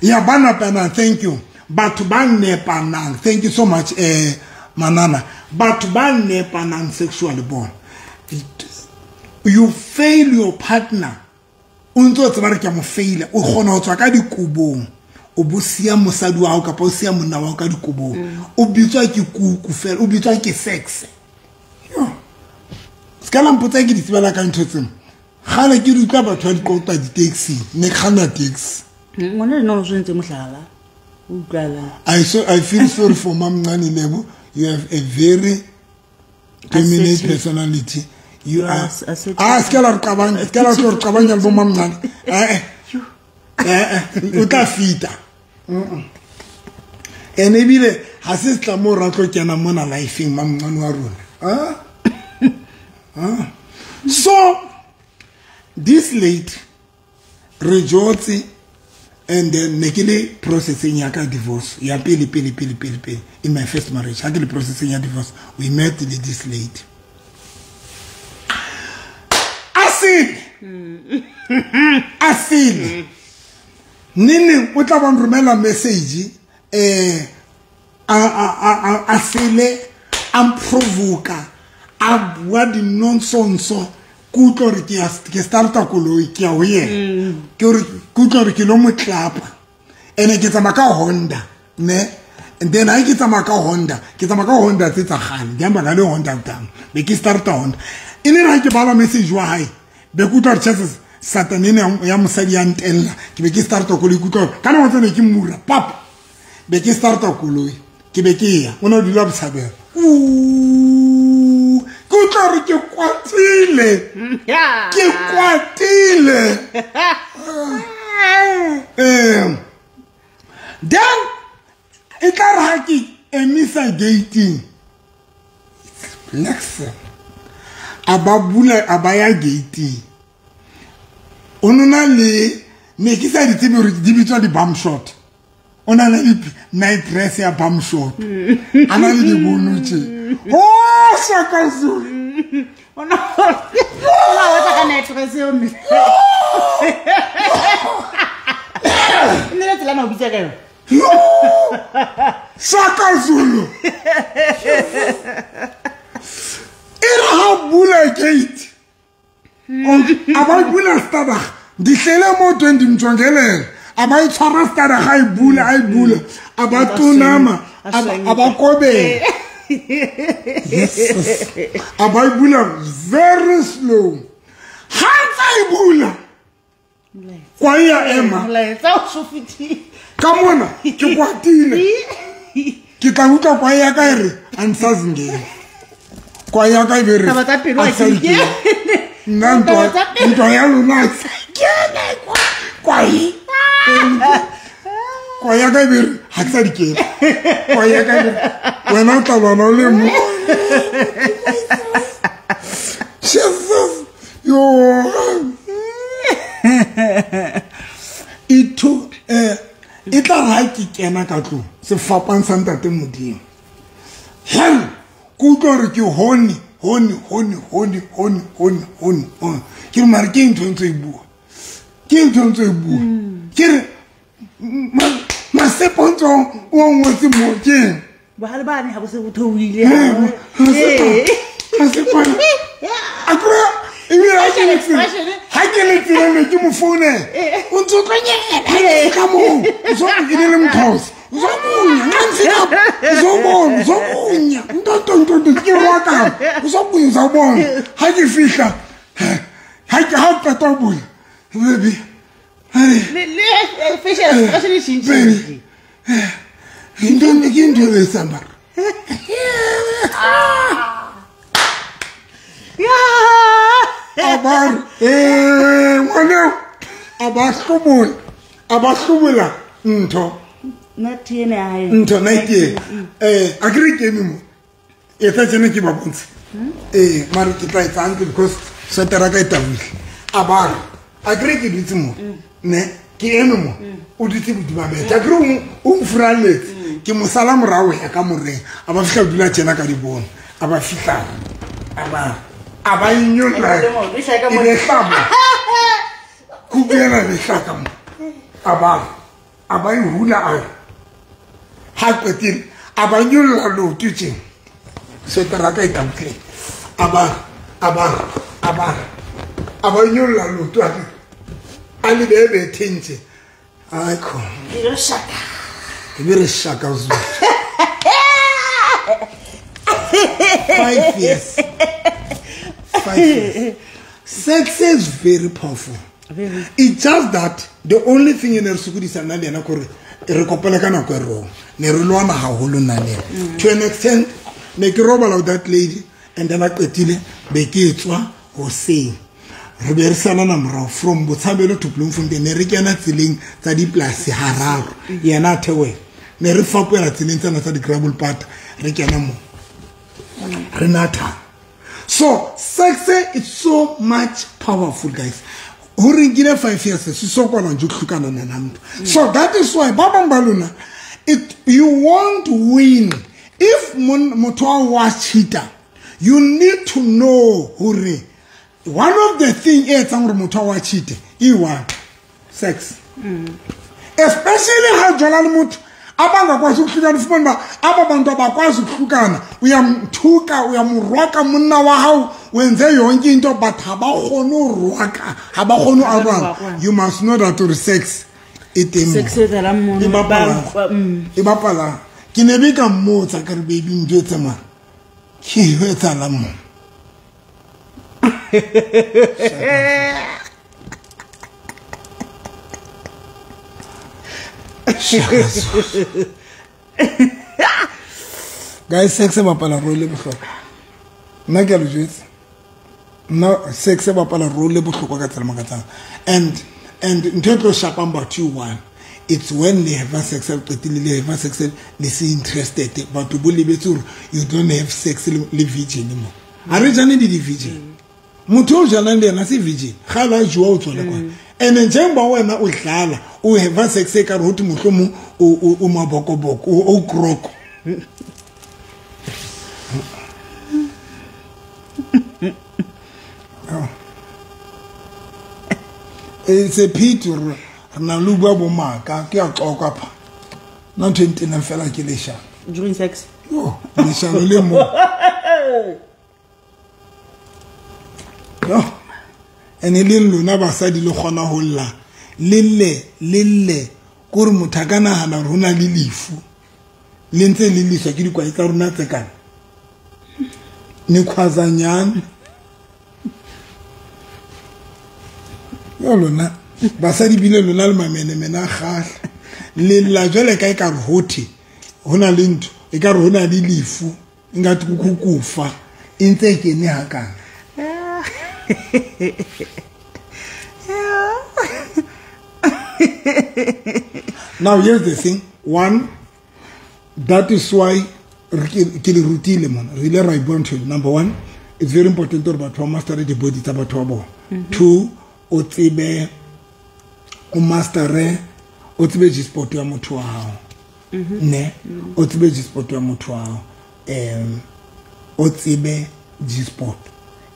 yeah bana thank you but ban nepanang thank you so much manana but ban nepanang sexual born you fail your partner unto tsaba ke mo fail o gona go tswa ka dikubong o bosia mosadi wa ka pa o sia monna wa ka dikubong o bitswa ke kuku fela o bitswa ke sex yo skala mpotsa ke ditsebela ka nthotseng gana ke rutla batho di kota di taxi ne khana taxi ngone no zwentse mohlala utlala I feel sorry for mam ngani lebo you have a very dominant personality. You are skela kabanya bo mamnana uta fita enebile ha se tla mo ra tlo kena mona life mamnana wa rona so this late rejotsi and then nekile processing ya ka divorce ya pele in my first marriage hakile processing ya divorce we met this late asile nini o tla bang romela message asile amprovoka a bua di nonsense kutlo re ke starta koloi ke a ho ye ke re kutlo re ke lo motlapa ene ke tsama ka Honda ne and then I ke tsama ka Honda tse tsa gane di amba le Honda tang be ke starta Honda ene ra ke bala message wa hai be kutlo chances satanene ya mosadi ya ntella ke be ke starta koloi kutlo kana wa tsene ke mura pap be ke starta koloi ke be ke ya ona di la btshabela kutlo re ke kwatile ke kwatile then itla ra ki emisa gating Lexa ababula abaya gating onona le ne ke sa ditse re di bitsa di bum shot ona le night dress ya bum shot ana le di bonuche oh Shakazulu ona wa ta night dress yo mi ne tla no bitsa ka yo Shakazulu era ha bula gate ababula stada dihlele mo 20 mtshongelele abayitshwara stada ga ibula abatonama abakobe yes abayibula very slow hansa ibula kwa ya ema kamona ke kwatile ke tla utlwa kwa ya ka ere ansazingeni kwa ya ka ibere ntwa ya lona kwa ya ka ibere ha ke sa dikela kwa ya ka ibere wena o tla bona o le mo Jesus yo itla ra ke kena ka tlo se fapang sa ntate modimo hell kutlo re ke honi ke re mare ke ntse ibua ke re masepontsho o ngotse mo ke ba hale bane ha go se bothoile masepona akura ibira ke le tsene ke mo phone o ntsotlonyela ka mo so ke le mthosi uzobunya ngansika uzobunya ntonto ke waka uzobunya uzabona ha ke fihla ha ke ha pata buya baby le facial actually change ndonke ke ntho le samba abar ngwana abahlubula ntho not yene hae ntho naike agree ke mo eta tsene ke ba bontse mara ke tla itsa because setera ka itawile abar agree ke ditse mo ne ke eno mo o ditse budima be ta gru o mfraletse ke mo sala morawe ya ka moreng aba fihla dula tsena ka di bona aba fihla aba inyola ile hlaba kubela le hlaka mo aba ihula a ha kwetin aba nyola lo tutse setera ka itawile aba nyola lo tutse ali bebe thinje ayikho ibere shaka zulu 5 years 5 years sex is very powerful it's just that the only thing in ersukudisa nale na kore re kopela kana ko ero ne re lwana haholo nale to an extent ne ke robala with that lady and then I qetile be ke tswa go sing re be re salana morao from Botshabelo to Bloemfontein ne re kena tseleng tsa diplasi hararo yena thewe ne re fapela tseleng tsena tsa di gravel path re kena mo re natha. So sex is so much powerful, guys. So that is why Baba Baluna, you want to win. If Motwa was cheater, you need to know hurry. One of the things is Motwa was cheater. You want sex. Especially how Jolan Mut abanga kwa sukhukana fumana ababantu abakwazi ukuhlukana uyamthuka uyamroka munna wa hao wenze yonke into but abakhona uroka abakhona arwana. You must know that to sex sex ezala mmono ibapala ke ne be ka mmotsa ka re baby njotse ma ke etsala mo guys, sex ba pala role bohlokwa nna ke a le jwetsa no sex ba pala role bohlokwa ka tsela makatsang and ntho tlo shapang about you one it's when they have sex qetile have sex they see interested but to believe it you don't have sex le virgin anymore are jane di virgin motho o jana le na se virgin ga la jwa o tsole kwa and njemba wena o dlala o have sex ka re ho timohlomo o mabokoboko o kroko it's a pity na lubwa bo maka ke a xoka pha na 29 fela ke le sha during sex yo le sha le mo yo ene le lona basadi le gona ho lla lille gore muthakana hana rona le lifu le ntse le liswa ke dikwai tsa rona tsekana ne khwazanyana yo lona basadi bile lona le mamene mena gahla le la jwale ka ka re hoti hona le ntho e ka re hona le lifu ngati kukufa intse ke ne hakana now here's the thing one that is why ke le rutile man really right born to number one it's very important to batho master the body tsa batho ba bona two o tsebe o master o tsebe sport ya motho wa hao ne o tsebe sport ya motho wa hao o tsebe sport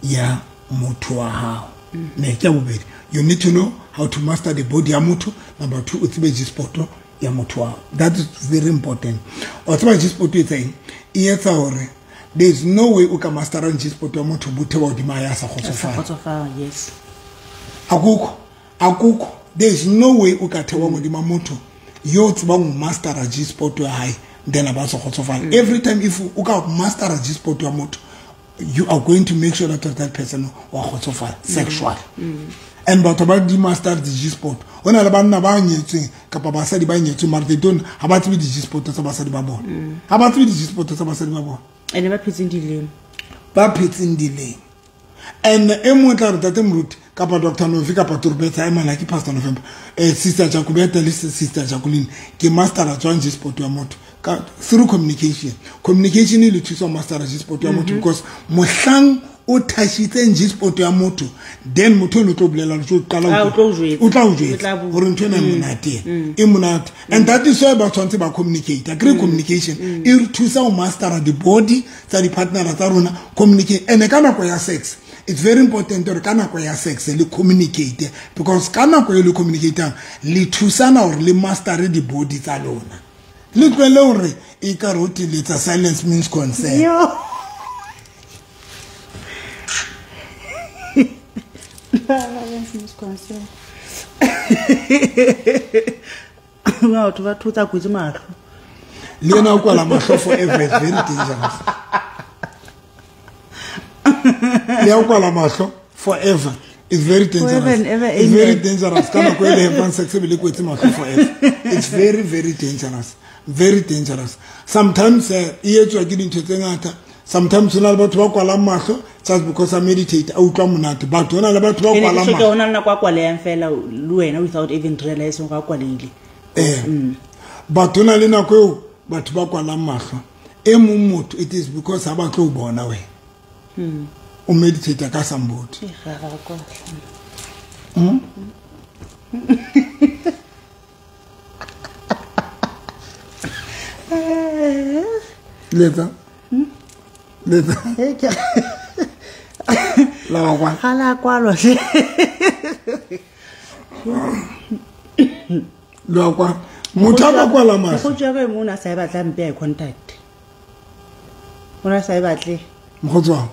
ya motho wa hao ne ke bobedi you need to know how to master the body ya motho. Number two o tsebe sport ya motho wa hao that is very important o tsebe sport e tseng e etsa hore there is no way o ka master sport ya motho buthe wa di maya sa khotsofala yes akukho there is no way o ka thewa modima motho yo tseba go master sport ya high then about khotsofala every time if o ka master sport ya motho you are going to make sure that person wa khotsofala sexual and but about the master sport ona le banna ba nyetseng kapa basadi ba nyetseng mara they don't ha ba tsebe sport tsa basadi ba bona ha ba tsebe sport tsa basadi ba bona ene ba phetseng dileng and emotla re tate mruti kapa Dr. Novi kapa Turbeta emana ki Pastor November sister Jacobeta le sister Jacqueline ke master a join sport ya motho through communication ile thusa master a sport ya motho because mohlang o thashitse sport ya motho then motho no tlo bolela le tlo qala o tla o jwetsa gore ntwe na monate e monate and that is why ba tshwantse ba communicate agree communication e thusa o master the body tsa di partner tsa rona communicate and kana go ya sex it's very important to kana go ya sex le communicate because kana go le communicate le thusana or le master the body tsa lona le tlwele hore e ka roti le tsa silence means consent no to va thuta go itse mahlo le yena o kwala mahlo forever is very dangerous le o kwala mahlo forever is very dangerous it's very dangerous kana go le have sex be le go itse mahlo forever it's very dangerous sometimes e etswa ke dintho tse ngata sometimes una le batho ba kwala mahlo just because I meditate a utlwa monate but ona le batho ba kwala mahlo ke ona nna kwa kwale yang fela le wena without even realizing ga kwalile but ona le nako eo batho ba kwala mahlo e mong motho it is because ha ba tlo bona we o meditate ka somebody Leta la kwa hala kwalo lo kwa motho ba kwala mahlo go tswa ke mona sa batla mpe ya contact ona sa batle mkhotso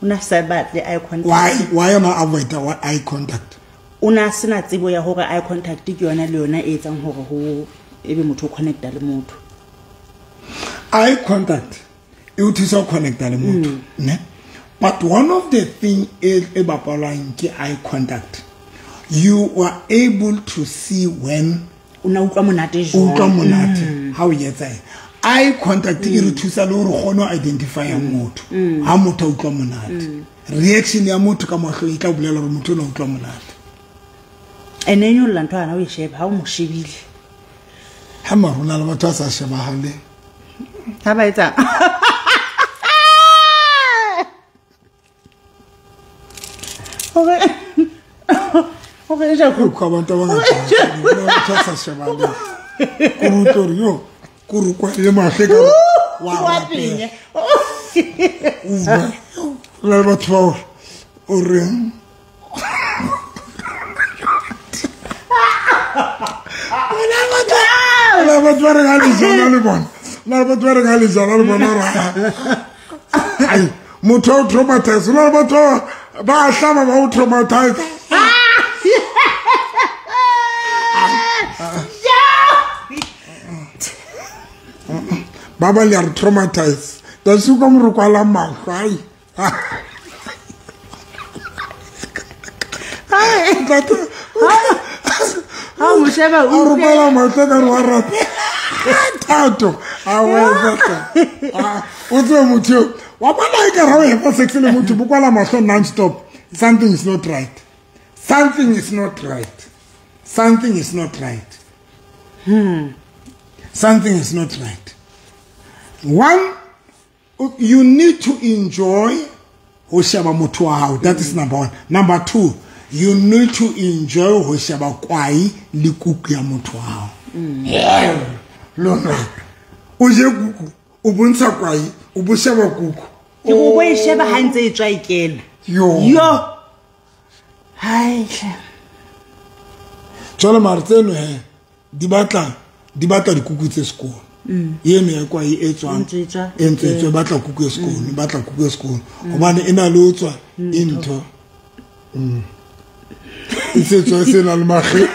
una sa batle eye contact why am I avoid eye contact una sena tsebo ya hore eye contact ke yona le yona e etsang hore ho ebe motho o connecta le motho eye contact e o thusa connecta le motho ne but one of the thing is e bapalwang ke eye contact you are able to see when una utlwa monate how o yetsa eye contact e re thusa le hore gone identify motho ha motho a utlwa monate reaction ya motho ka mahlo e tla bolela hore motho o utlwa monate ene nyo la ntwana o e sheba ha o mo shebile ha marona le batho a sa shebahale ha ba etsa okay ja ko abantu abangata sa shebahale ko motori yo ko ru kwa le mahle ka wa pinya uva la batho o re la batho re ga di jona le bona la batho re ga le jona le bona ra ai motho o traumatize la batho ba hlaba ba o traumatize baba le are traumatized da su ka mo kwala mahlo ai ha mo sheba o kwala mahlo ka wa rata tato a wa o tlo motho wa bona e ka ra e fa sex le motho bo kwala mahlo non stop something is not right something is not right something is not right something is not right. One, you need to enjoy Hoshaba Motuahao. That is number one. Number two, you need to enjoy Hoshaba Kwai Likukia Motuahao. Lona. Oje kuku. Ubunsa Kwai. Ubushaba kuku. You go sheba hands a try again. Yo. Hi. Chola Marteno he. Dibata di kuku tse school. Yeme ya kwa e tswang entse batla kuku school batla kuku school obane ena le tswa into itse tswa sena le maghe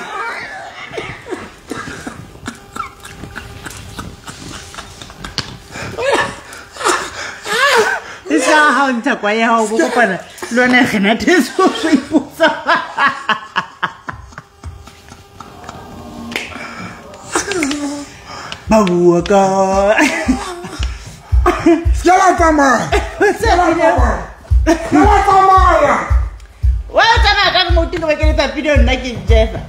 isa ha nta kwa ya ho go kopana lona gena teso so iputsa Babua ka. Skela tama. Wa tama ka mo tino ke tsa video nna ke Jefa.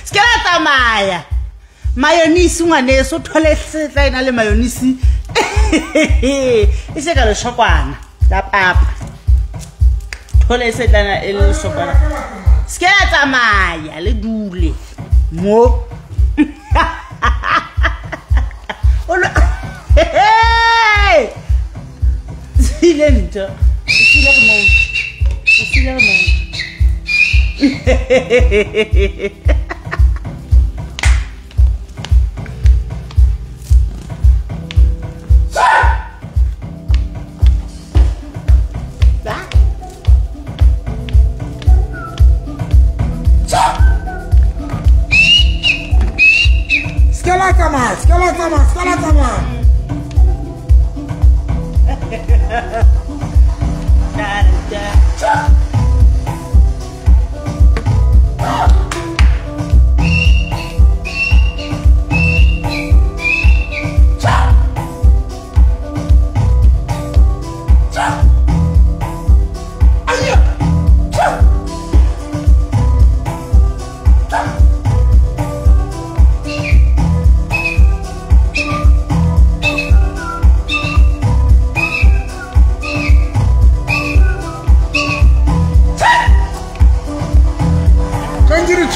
Skela tama ya. Mayonnaise ngwane so thole setla ina le mayonnaise. Ise ka le shokwana la papa. Thole setla na el shokwana. Skela tama ya le dule. Mo hey! Silento.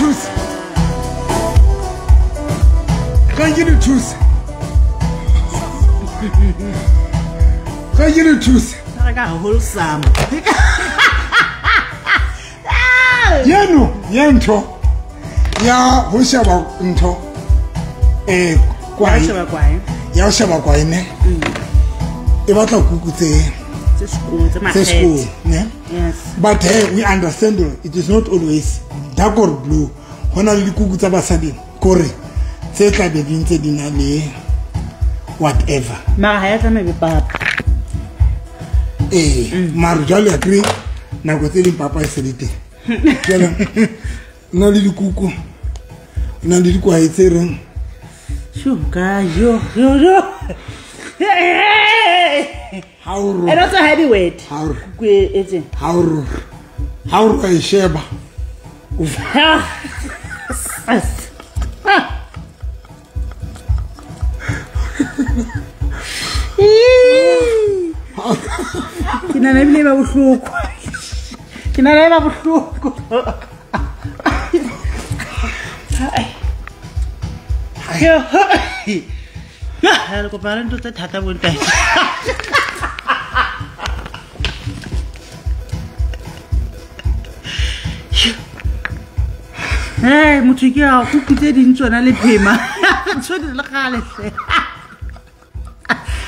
thusa ga ke le thusa ga ke le thusa ka wholesome yeno ye ntho ya ho sheba ntho kwai ya ho sheba kwai ne e batla kuku tse school ne yes but hey, we understand it is not always dark or blue hona le kuku tsa basadi kore tse tla be dintse dina le whatever ma ha ya tla me papa maru jalo ya kri na go tse di papa e selite jalo na le dikuku na le dikwa etsere shuka yo hauru and also heavyweight hauru kwe etse hauru ka isheba kina na bile ba bohloko kina na ba bohloko yo ha ko parang to thata bonta hey motho ke a go kutse ding tsona le phema tsone le gale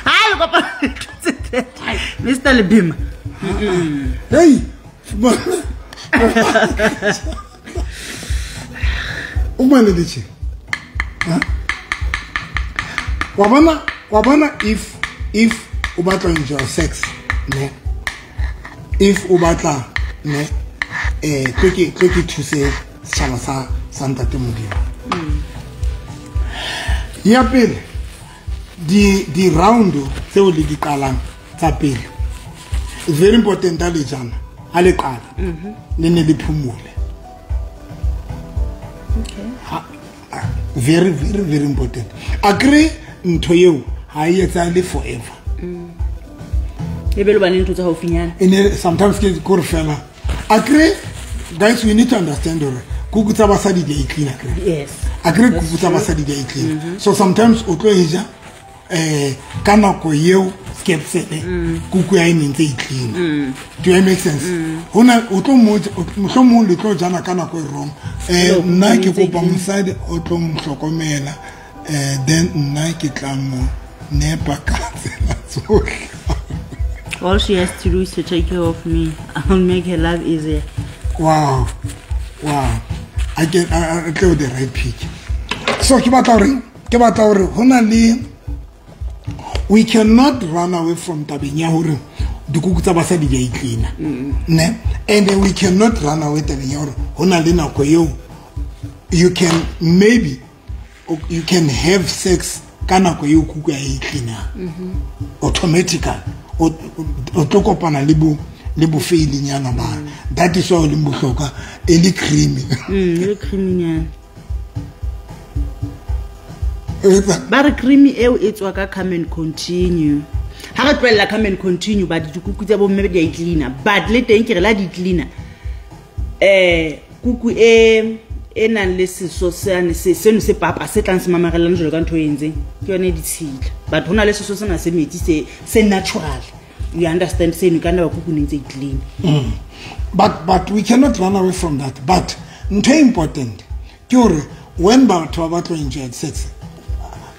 ha le ko parang Mr. Lebima hey umane diche wabana if o batla enjoy sex ne if o batla ne tleke thuse setšhaba sa ntate Modimo ya pele di round tseo le di qalang tsa pele very important a le jana a le qala le ne le phumule very very very important agree ntho yeo ha e etsa le forever e be lo bana ntho tsa ho finyana sometimes ke go fela agree guys we need to understand or kuku tsa basadi di clean agree yes agree kuku tsa basadi di clean so sometimes o tlo eja kana ko yeo skepsele kuku ya ine ntse clean do you make sense hona o tlo mo le tlo jana kana ko wrong nna ke kopa mosadi o tlo mhlokomela then nna ke tla mo nepa ka tsela tsohle. All she has to do is to take care of me. I'll make her life easier. Wow. I tell the right pick. So we cannot run away from tabenya hore dikuku tsa basadi di clean ne, and we cannot run away tabenya hore hona le nako eo you can have sex kana ko eo kuku ya clean automatically o tokopana le bo failing yana ba that is all le bohloka eli creamy le creamy but creamy eo e tswa ka come and continue ha re tloela come and continue ba dikuku tsa bo mme di cleaner but le teng ke re la di cleaner kuku e nang le seso sane seno se papa se tlang se mamarela jalo ka ntho entseng ke yone di tshila but hona le seso sena se metsi se natural you understand saying kana ba kuku ntse clean but we cannot run away from that but ntho important ke hore when batho ba tlo enjoy sex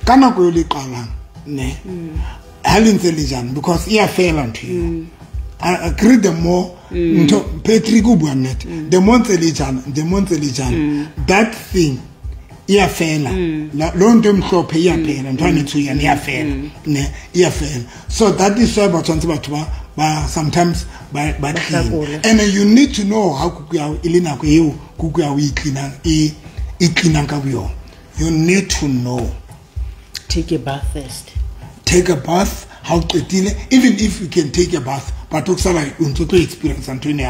kana go le qalang ne halintse le jana because ia fail unto you I agree the more nto Patrick bua net the more le jana that thing ia fail lo nto mhlophe ia phela ntwana tsu ia fail ne ia fail so that is why batho ba sometimes by clean and you need to know how kuku ya ilina ko eo kuku ya we clean e clean ka buyo you need to know. Take a bath first. Take a bath. How qetile even if you can take a bath but okusala unto experience Antoine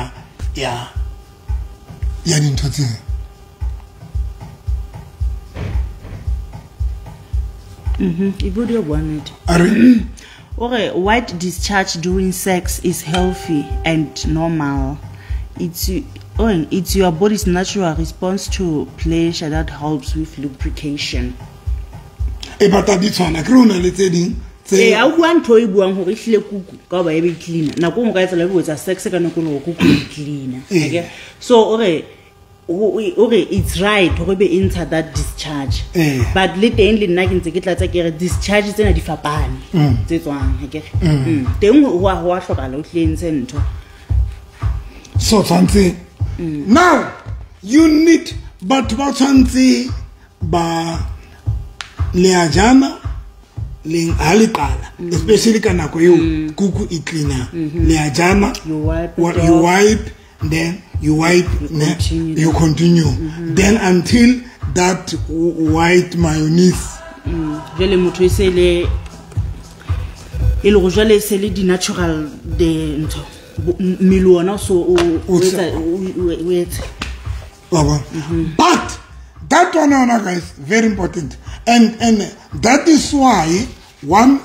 ya dintho tse Ibudio bwanete. Okay, white discharge during sex is healthy and normal. it's your body's natural response to pleasure that helps with lubrication. But I did tshwana ke rona le tse ding a o bua ntho e buang hore hlile kuku ka ba e be clean na go ga etsa le go etsa sex ka nako le kuku clean okay so okay it's right hore be enter that discharge but le teng le nna ke ntse ke tlatsa ke re discharge tsena di fapane tse tswang okay teng ho hloka le o hlentse ntho so tshwantse now you need but ba tshwantse ba le ajana le aliqala especially kana ko yo kuku e cleaner le ajana you wipe then you wipe you continue then until that white mayonnaise jele motho e se le go jale se le di natural de ntho milona so wait but that one guys very important and that is why one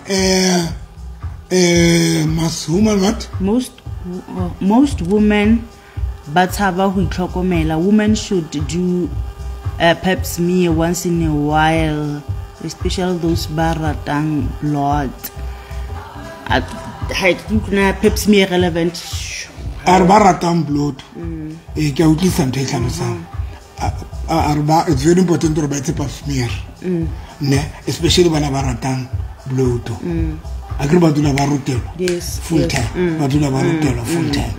most women but haba ho itlhokomela women should do pap smear once in a while, especially those baratang blood at pap smear relevant baratang blood ke a utlisa ntho e tlhalosang it's very important to write pap smear especially bana baratang blood agri badula ba rutelo full time badula ba rutelo full time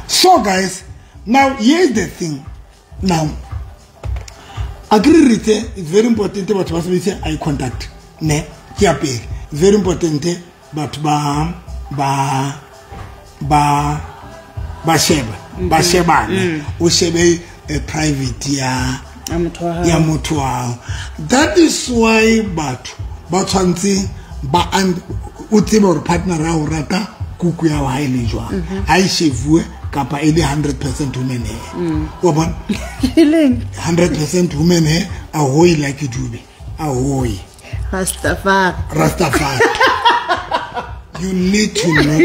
so guys now here's the thing now agri rite it's very important but what we say eye contact ne kia pele it's very important but ba sheba o shebe private ya motho that is why but tshwantse ba and o tsebe hore partner a o rata kuku ya wa ile jwa a e shevue kapa ele 100% women wa bona 100% women a hoy like dube a hoy Rastafari you need to know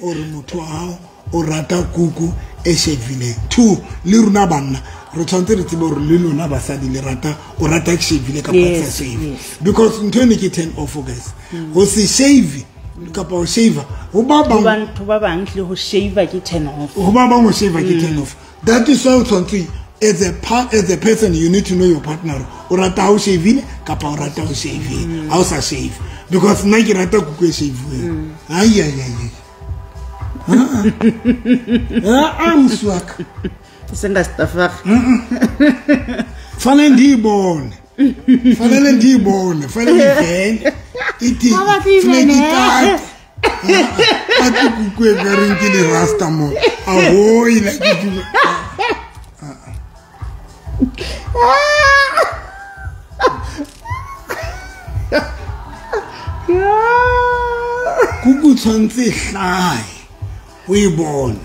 or motho a o rata kuku e shevile two le runa banna re tshwantse re tsebe hore le lona basadi le rata o rata ke shevile kapa sa shave because ntone ke 10 off guys go se shave kapa o shave ho ba bang le ho shave ke 10 off ho ba bang ho shave ke 10 off that is why tshwantse as a person you need to know your partner o rata ho shave kapa o rata ho shave ha o sa shave because nna ke rata kuku e shave I'm swak senga stafar fanele ndibone ivele iti flekitat ati kukwe garanti rasta mo ahoy la kitu kuku tshwantse hlai o e bone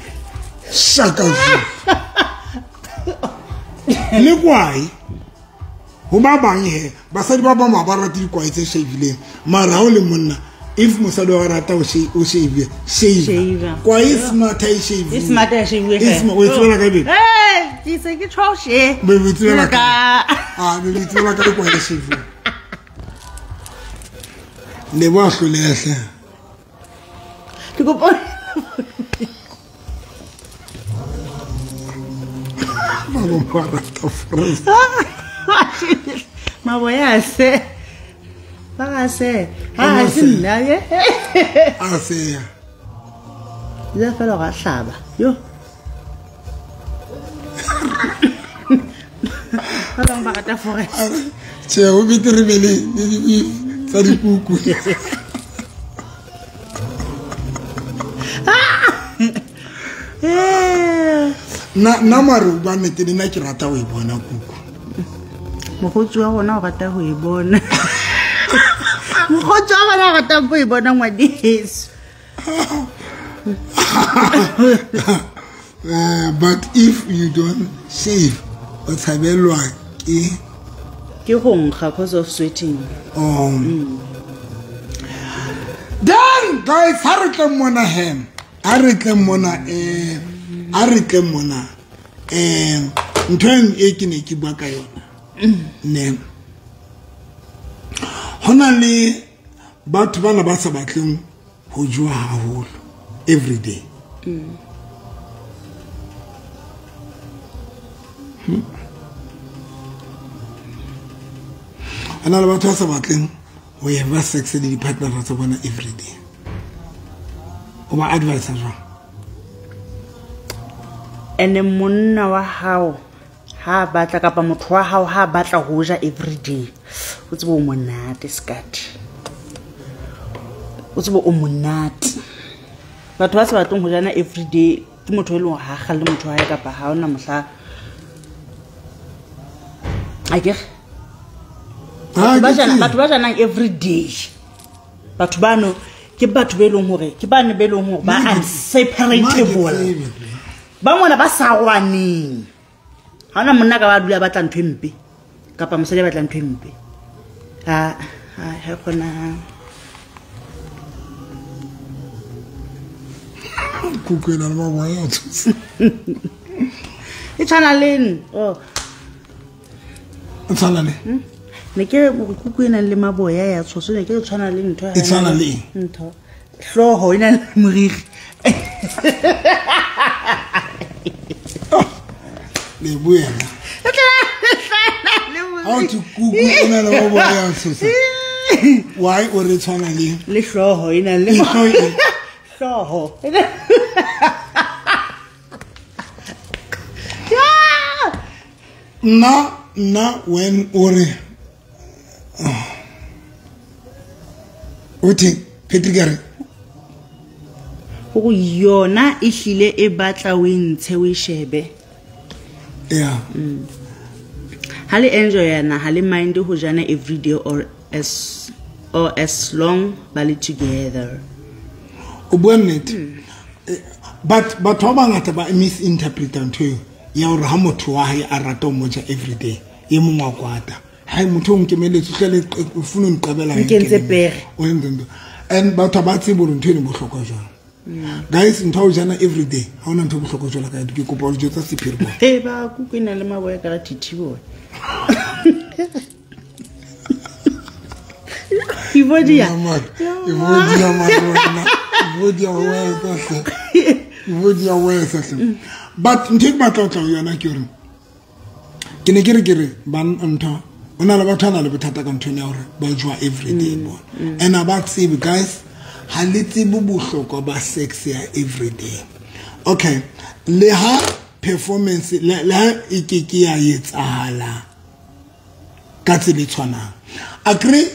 shaka le kwai ho ba bang he basadi ba ba mabarati kwai tse shevile mara o le monna if mosadi wa rata o shave kwai smart ai shave is smart ai shave we tsela ka be di se ke troshe be tsela ka be tsela ka kwai shave le ba hlolehla ke go bona Maboyase. Bagase. Sinna ye. Ase. Ya fela ga hlaba. Yo. Ba ba ka forest. Che o bitire bele di tsa dipuku. Na maru ba nete dina ke rata ho e bona kuku mogotsi wa gona o rata ho e bona mogotsi wa gona o rata ho e bona ngwadeso but if you don't shave o tshabelwa ke go nkga cause of sweating then guys ha re tle mona a re tle mona ntwen e ke ne ke bua ka yona ne hona le batho bana ba sa batleng ho jwa haholo every day ana le batho ba sa batleng ho have sex le di-partner tsa bona every day o ba advise jwang ene monna wa hao ha batla kapa motho wa hao ha batla ho ja every day o tsebo o monate skati o tsebo o monate batho ba se batlong ho jana every day ke motho e leng ha galle motho wa hae kapa ha ona mohla akere batho ba jana every day batho bano ke batho be leng hore ke bane be leng hore ba unseparatable ba mona ba sawaneng ha ona monna ka ba dula batla ntwe mpe kapa mosadi batla ntwe mpe ha khona kukwena le maboya tshotse e tshwana le tshwana le ne ke kukwena le maboya ya tshotse ne ke tshwana le ntho e tshwana le ntho hloho ina le moriri le buena how to kukwena le maboya tshotse why o re tshwana le hloho ina le hloho na when ore uthi Petrigare go yona e hlile e batla o ntshe o shebe yeah ha le enjoy yana ha le mind ho jana every day or as long ba le together but ba ngata ba misinterpret ntho ya hore ha motho wa hae a rata moja every day ye mongwa kwata ha motho o nkemeletse hlele ufuna nqabela nkentse pere and batho ba tse bore ntho ne bohlokwa jwang guys ntho o jana every day ha ona ntho bohlokwa jwala ka ke kopa o jotsa sephiri bo ba kukwena le maboya ka titi boy ivodia but nthe ke batla tla yona ke re ke ne ke re ban ntho ona le batho ana le bothata ka ntho ya hore ba jwa every day bona and about see guys ha le tsebo bohlokwa ba sex ya every day okay le ha performance la ikeke ya etsahala ka tsela tshwana agree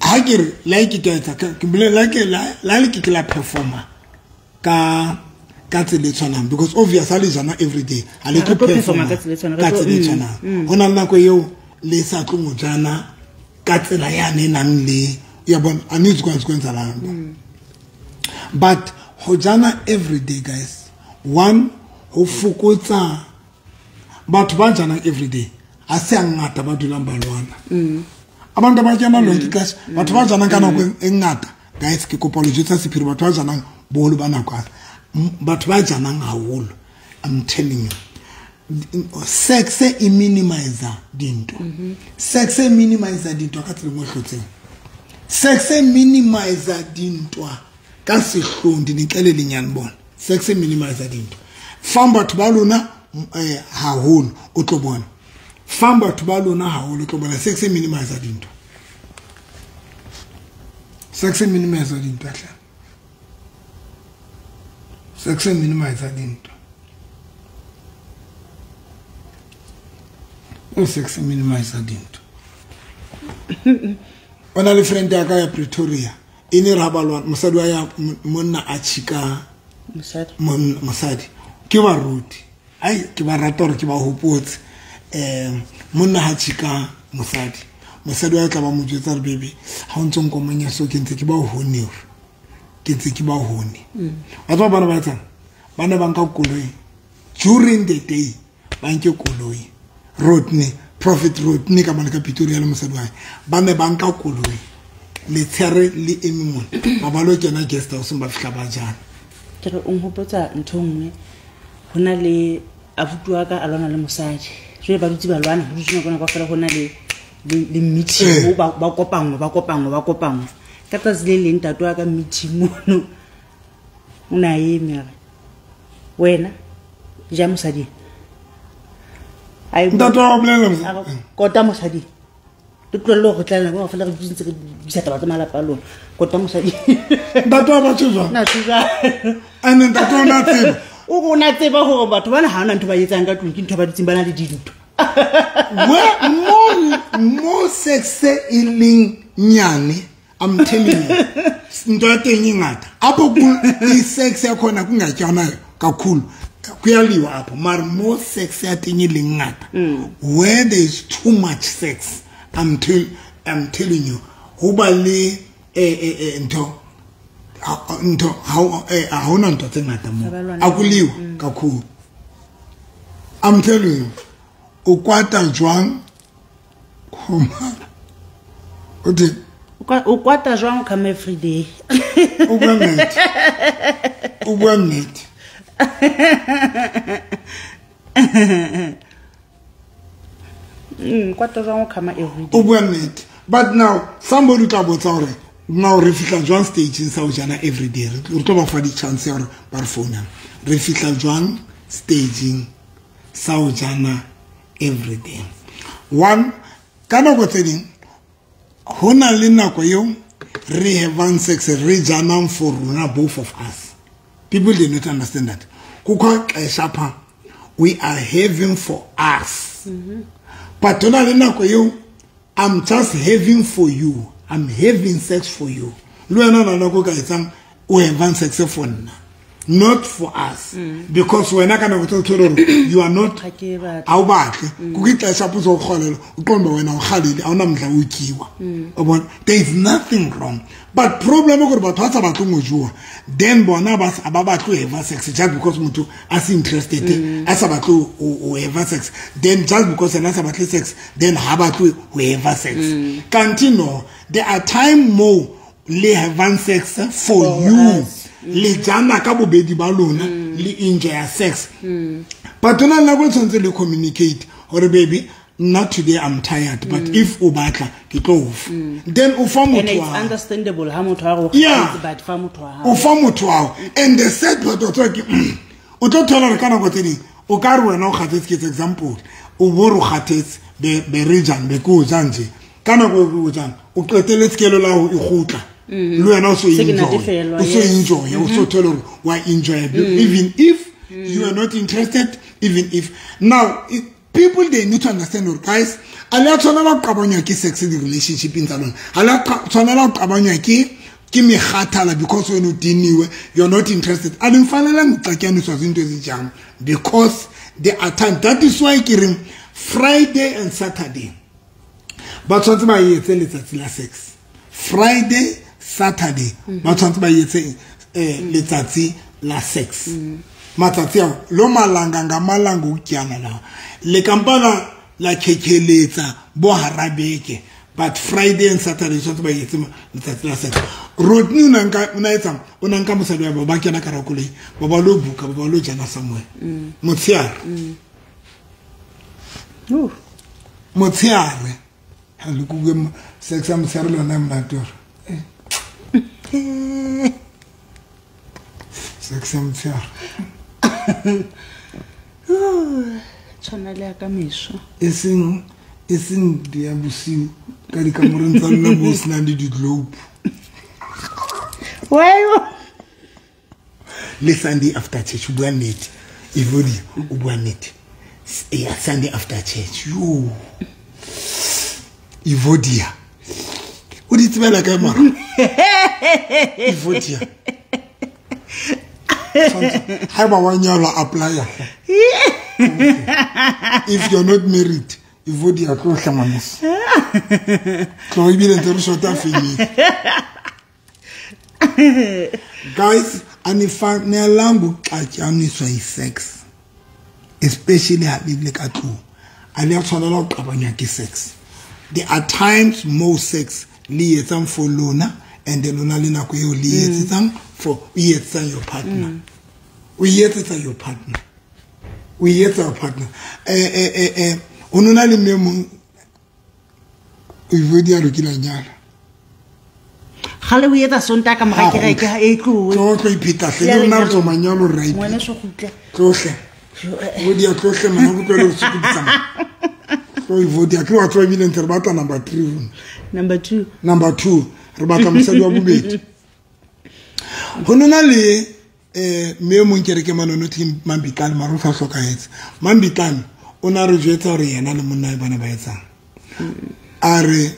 ha ke re like ke etsa ke bile like la performer ka tsela tshwana because obviously jana every day a le to perform ka tsela tshwana hona le nako eo le sa tlo jana ka tsela ya ne nang le ya bona ani tsikwenza landa but ho jana every day guys one ho fokotsa batho ba jana every day a se ngata ba dulang ba lwana abantu ba jana long class batho ba jana kana go engata guys ke kopa le jotsa sephiri batho ba jana bolo ba nakwana batho ba jana ngaholo I'm telling you sex e minimize dinto sex e minimize dinto ka tsela mo hlotseng sex e minimize dinto ka sehlondi niqele lenyane bona sex e minimize dinto famba batho ba lona haholo o tlo bona famba batho ba lona haholo o tlo bona sex e minimize dinto sex e minimize dinto atla sex e minimize dinto o sex e minimize dinto ona le friend ya ka ya Pretoria ine rabalwa mosadi wa ya monna a chika mosadi ke ba ruti ai ke ba rata re ke ba hopotse monna ha chika mosadi wa tla ba mo jwetsa re bebe ha o ntse nkomanya so ke ntse ke ba hone ke ntse ke ba hone ba tswa bana ba tsana bana ba nka koloi during the day ba nke koloi Rodney Prophet Rodney ka bana ka Pretoria le mosadi wa ba ne ba nka koloi le tsere le emimon ba ba lo kena guest house ba fihla ba jana ke re o nghopotsa ntho nngwe hona le abuti wa ka a lwana le mosadi jwe ba dutse ba lwana ho dutse nako ka fela hona le meeting ba kopangwa ka tsatsi le ntato wa ka meeting mono una yeme wena ja mosadi ai ntato wa bolela kota mosadi tlo go tlala go fela go dintse re bisata ba tsama la palo kota mosadi ntato wa ba tswa na tswa ane ntato na tseba o go na tseba gore batho bana ha hona ntho ba etsang ka tlong ke ntho ba ditseng bana le dintho mo sex illing nyane I'm telling you ntwa teng ngata apo ku sex ya khona kungatyana kakhulu kuyaliwa apho mar mo sex ya teng illing ngata where there is too much sex I'm telling you hoba le ntho how not to think at mo akuliwa kakhulu I'm telling you ukwata jwang khoma odi ukwata jwang come every day ubwanet kwata jwang come every day ubwanet but now somebody tlabotsa hore now re fitla jwang stage in Saujana every day re tlo ba fa di chance ya bar phone re fitla jwang staging Saujana every day one kana go tseding hona le nako yo re have sex re jana for rona both of us people they not understand that kukho xesha we are having for us but hona le nako yo I'm just having for you. I'm having sex for you. We have sex for now. Not for us. Because we're not going to you are not our back. There is nothing wrong. But problem then Bonabas about to have sex just because Mutu as interested as about to have sex. Then just because an about sex, then about to have sex. Continue. There are time more le have sex for you. Le jana kabo bedi balona le enjoy sex. But don't allow to communicate or baby. Not today, I'm tired, but if Ubata, get off. Then Ufamu. And it's understandable how much but Ufamu. And the said what Utotola kind of what it is. Ukaru no Hatis example. Uburu Hatis, the region, the Kuzanji. Kanago Uzan, Ukotelet Kelola Uhuta. You are also enjoy. Also tell her why enjoy. Even if you are not interested, even if now. People they need to understand, guys. Allah tshwanela kabanya ki sexual relationship in salon. Allah tshwanela kabanya ki me khathala because when you're not interested. And finally ngixakiyana into ezijam because there are times that is why kirim Friday and Saturday. But something by yetse sex. Friday, Saturday. But something by yetse letsatsi la sex. Matatia lo malanga ngamalango ukyana la le kampana la kekeleta bo harabeke but Friday and Saturday so ba yetsima letsatsi la sex rodni unaetsa unanka mosadi wa baba kyana karakule baba lo buka baba lo jana somewhere motsiare motsiare halukugwe sex am serlo na mnator sex am motsiare Tshwanela ka meso eseng dia busi ka di kamoreng tsa nna bo sna di globe wayo le Sunday after church bua net evodi o bua net ya Sunday after church you evodia o di tsebela ka mara evodia Haba wanyala apply. If you're not married, you vote your close mamas. So you be the short guys, and if I near langu is sex, especially at biblical too. I never saw a lot of sex. There are times more sex liaison for Luna and the Luna Lina Kuyo liaison for your partner. we etsetsa your partner we etsa our partner onona le memo o vodi a lokila nyala gale o etsa sonta ka moga kereke e tlowe tlo ipita le nna tlo manyalo right ngwana se gutla tlohle vodi a tlohle mana go tlole go tsukudisa so vodi a tlo wa tlo bile ntse ba number 3 number 2 re batla mosadi wa bobedi honona le me mo nkere ke manono team Mambitani maro fa hlokaetse Mambitani ona re jetsa hore yena le monna e bana ba etsang are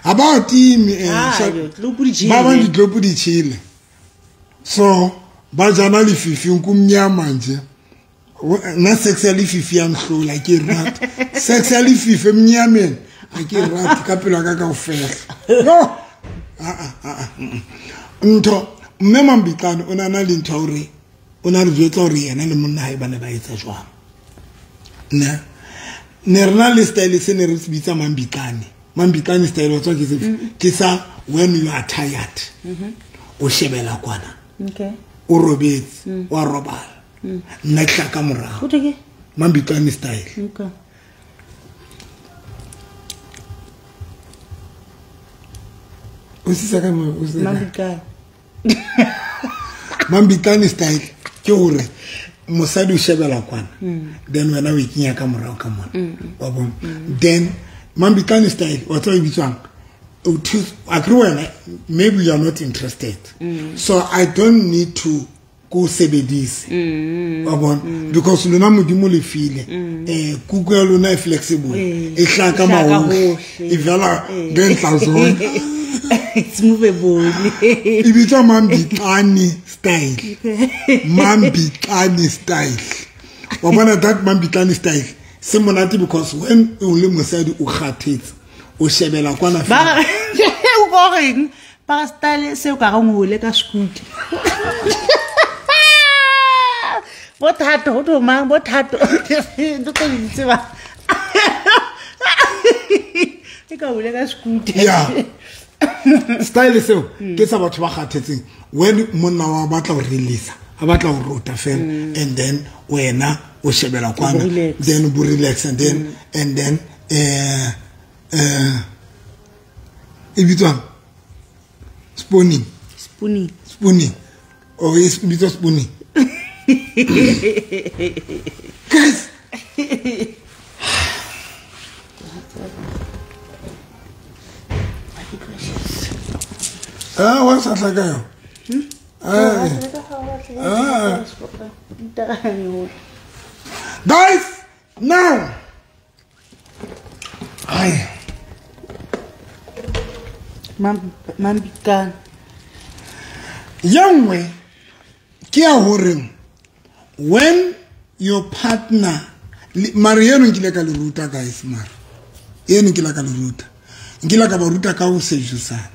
about team ba ba di glopu di chile so ba jana le fifi nkumnyama nje na sexually fifi am so like a rat sexually fifi mnyamen like a rat ka pela ka ka ofela no nto mme Mambitani ona na le ntho hore ona re jetsa hore yena le monna hae bana ba etsa jwang ne rena le style se ne re bitsa Mambitani style o tswa ke sa when you are tired o shebela kwana okay o robetse wa robala nna tla ka morago o teke Mambitani style okay o sisa ka mo o sisa Mambitani style ke hore mosadi o shebela kwana then wena o ikinya ka morago ka mona wa bona then Mambitani style wa tswa ibitswang maybe you are not interested so I don't need to go sebedise because lona modimo le file kuku ya lona e flexible e hlaka mawo e vala dentla zone it's movable ibitswa Mambitani style Mambitani style wa bona that Mambitani style se monate because when o le mosadi o kgathetse o shebela kwana ba o go reng ba style se o ka ga ngole ka skuti bothato go to mang bothato ndo to ditse ba e ka ngole ka skuti yeah style seo ke sa batho ba kgathetseng when monna wa batla o release a batla o rota fela and then wena o shebela kwana then bu relax and then ibitswang spooning or is ibitswa spooning guys what's that like yo guys now Mambitani yangwe ke a hore when your partner Mariano nkile ka le ruta guys mara yeno nkile ka le ruta nkile ka ba ruta ka o sejusana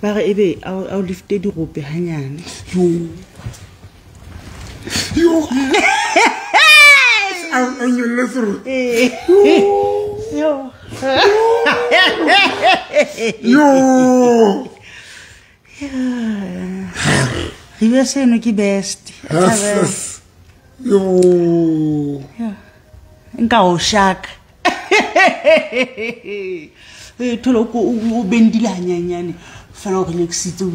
ba re ebe a o lifte di rope hanyane yo and you listen yo ibe seno ki best yo nka o shaka tholo ko o bendile hanyanyane fana go lexitse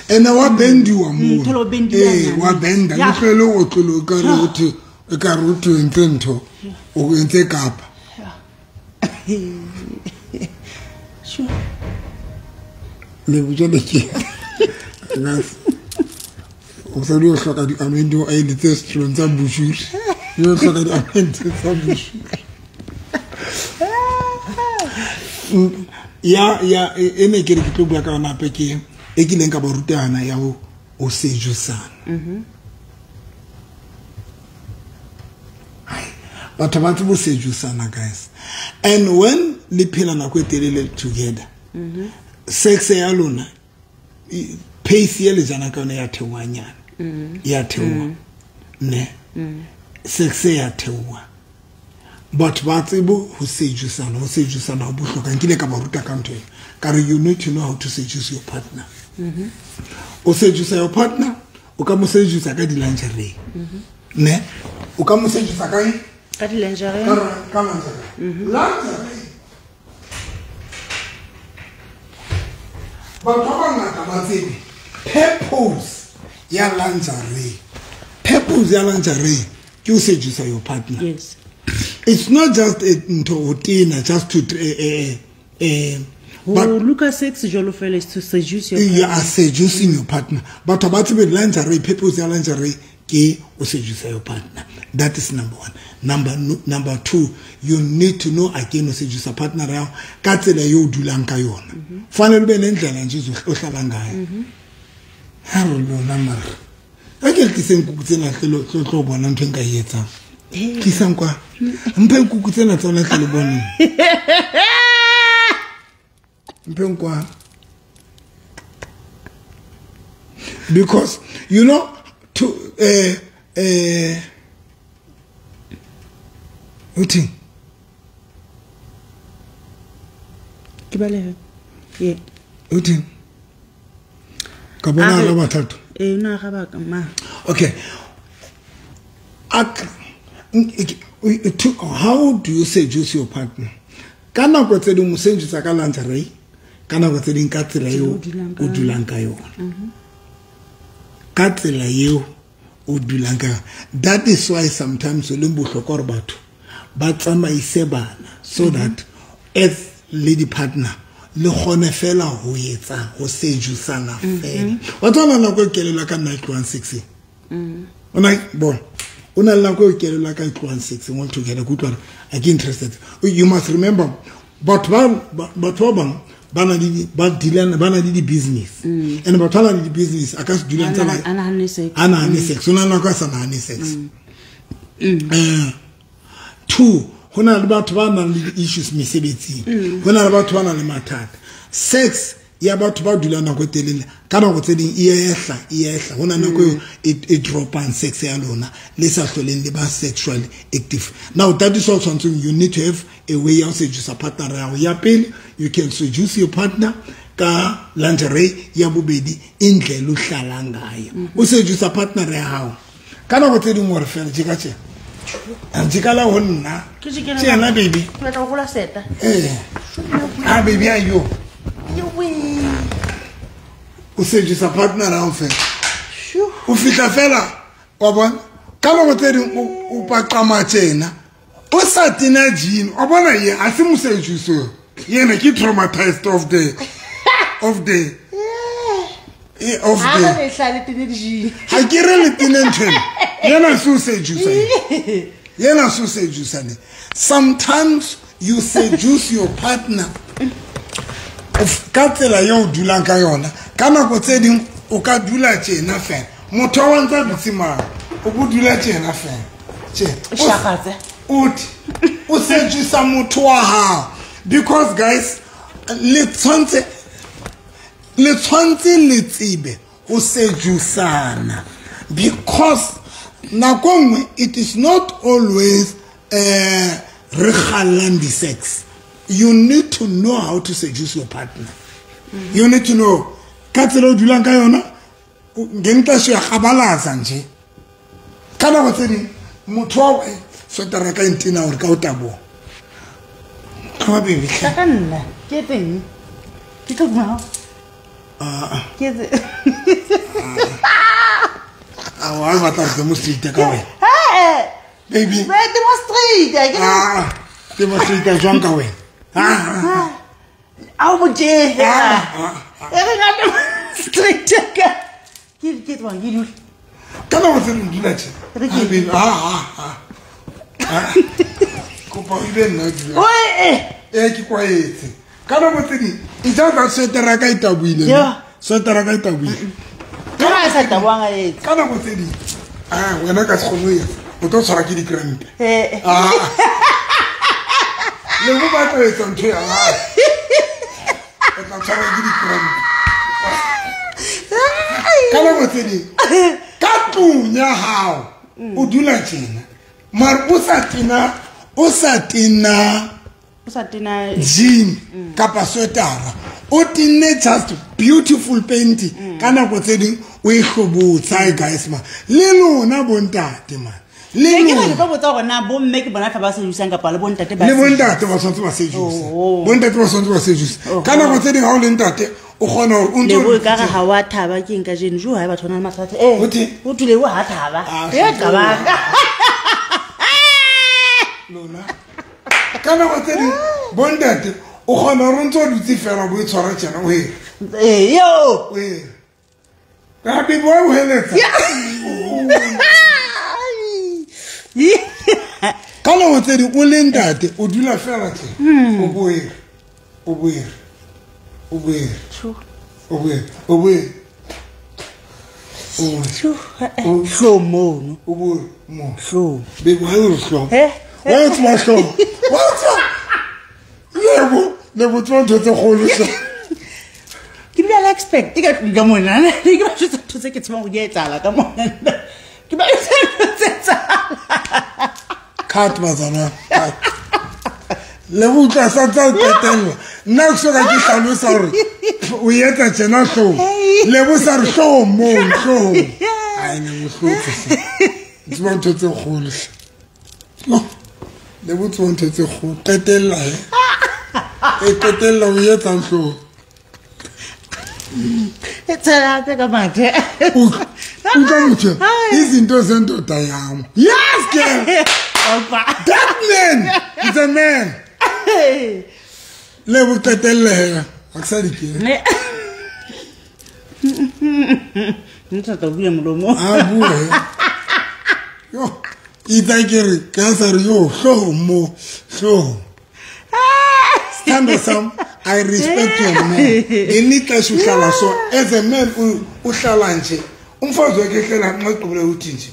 ene wa bendiwa mo tholo bendile wa benda le tlelo o tlolo ka rutu ntento o ntse kapa sure le bujele ke nas o sa dio hloka di amendo a ile tse stronza bushuri yo hloka di amendo tsa bushuri ya ene ke re ke tlo bua ka ona peke e ke leng ka ba rutana ya o sejusana batho ba tse bo sejusana guys and when le phela na go telele together sex ya lona pace ya le jana ka ona ya thewanyana ya thewa ne sex ya thewa but ba tsebo ho sejusana ho bohloka nkile ka ba ruta ka ntwe ka re you need to know how to seduce your partner o seduce your partner o ka mo seduce ka di lingerie ne o ka mo seduce ka di lingerie ka lingerie but ngata ba tsebe purpose ya lingerie ke o seduce your partner. Yes. It's not just into dinner, just to but look at sex jolly fellas to seduce your partner. You are seducing your partner. But about the lingerie, purpose ya lingerie ke o seduce your partner. That is number one. Number two, you need to know again o seduce your partner ya ka tsela yo dulang ka yona. Fanele be le ndlela nje o hlala ngayo. Ha re lo number. Akele tseng ku tsena tlo bona ntwe nka yetsa. Kisang kwa mpe ku tsena tsona tlele bona. Mpe kwa because you know to uthi kibale yeah uthi ka bona la bathathu na ga ba ma okay how do you seduce your partner? Kana go tse ding mo seduce ka lingerie, kana go tse ding ka tsela yo o dulang ka yona. Ka tsela yo o dulang ka. That is why sometimes o lembo hlokwa re batho ba tsamaise bana so that as lady partner le khone fela ho etsa ho seducana fela. Wa tsona na go kelela ka night 16. Ona bon. Una la go kelela ka 16 want to get a good one. I get interested. You must remember but bana di business. And but di business akas dulang tsala ana sex. Una la go sana sex. Two, hona le batho ba nang le issues mesebetsi. Hona le batho ba nang le mathata. Sex ya batho ba dula nako telele kana go tseding iehla hona nako e drop and sex ya lona le sa hloleng le ba sexually active. Now that is also something you need to have a way of seduce a partner ya pele. You can seduce your partner ka lingerie ya bobedi indle lo hlala ngayo o seduce a partner ya hao kana go tseding more fela jikache Anjikala honna. Chena baby. Baby ayo. O seduce a partner around fe. O fitla fela. Wa bona? Kana go tedi o paqama tjena. O sa tina jean. O bona ye a se mo seduce. Yena ke traumatized of the I get really thin. Sometimes you seduce your partner. Of katela yo dula kayona. Kana go tseding o ka dula tjena fe. Motho wa ntsa bitsima. O go dula tjena fe. Tje. Shakatse. Uthi o seduce motho wa ha. Because guys, let's tsibe ho sejusana because nakongwe it is not always regalandi sex. You need to know how to seduce your partner. You need to know katselo dulang ka yona ngenta sho ya khabalaza nje kana go tsedi motho wa so tara ka intina o ka o tabo ka baby ka nna ke teng ke tlo mo ke ze I want to demonstrate ka we baby we demonstrate demonstrate jwang ka we au boje re ga demonstrate ka ke tswa ngidul kana go tsedi ndula tse baby kopa ibe nna dula oe ke kwaetse kana go tsedi ijaza setera ka itabuile setera ka itabuile kana sa tabwanga yetsi kana go tsedi wena ka tshgono o tlo tshwara ke di cramp le go batla etsa ntho ya gae o tla tshwara ke di cramp kana go tsedi ka tunya hao o dula tjena mar o sa tina o sa tena jean kapa sweatera o tenne just beautiful painting kana go tse ding o e hlobotsa guys ma le lona bontate man le ke ba botsa gona bo mme ke bona fa ba se usang ka pala bontate ba swantse ba se jusa bontate ba swantse ba se jusa kana go tse ding ha o le ntate o gona o ntse le bo ka ga ha wa thaba ke nka jeno jo ha ba thona mathata o tule o ha thaba e ka ba lona kana go tse ding bontate o gona o ntse o dutse fela bo e tshwara tsena o yo ka be bo o heletsa kana go tse ding o le ntate o dula fela tse o boere Slow mo. Slow. Baby, why you slow? What's my slow? What's up? Never trying to the whole show. Give me an expect. You got me come on. You got to take it small yet. Come on. Give me Cut Mazana. Level just outside the table. Now, so that you can be sorry. We had a channel show. Levels are so more. I never spoke to say. It's one to the whole. No, they would want to the whole. Tetella. A tetella, we had a show. It's a lot of matter. He's in doesn't do Diam. Yes, girl. That man is a man. Level tetella. Aksadiki. Nta to bia mlomo. Yo, itakiri cancer yo so. Stand some. I respect your man. Enika shuhlala so as a man uhlala nje. Umfazi wakhe hlela nqaqubule uthi nje.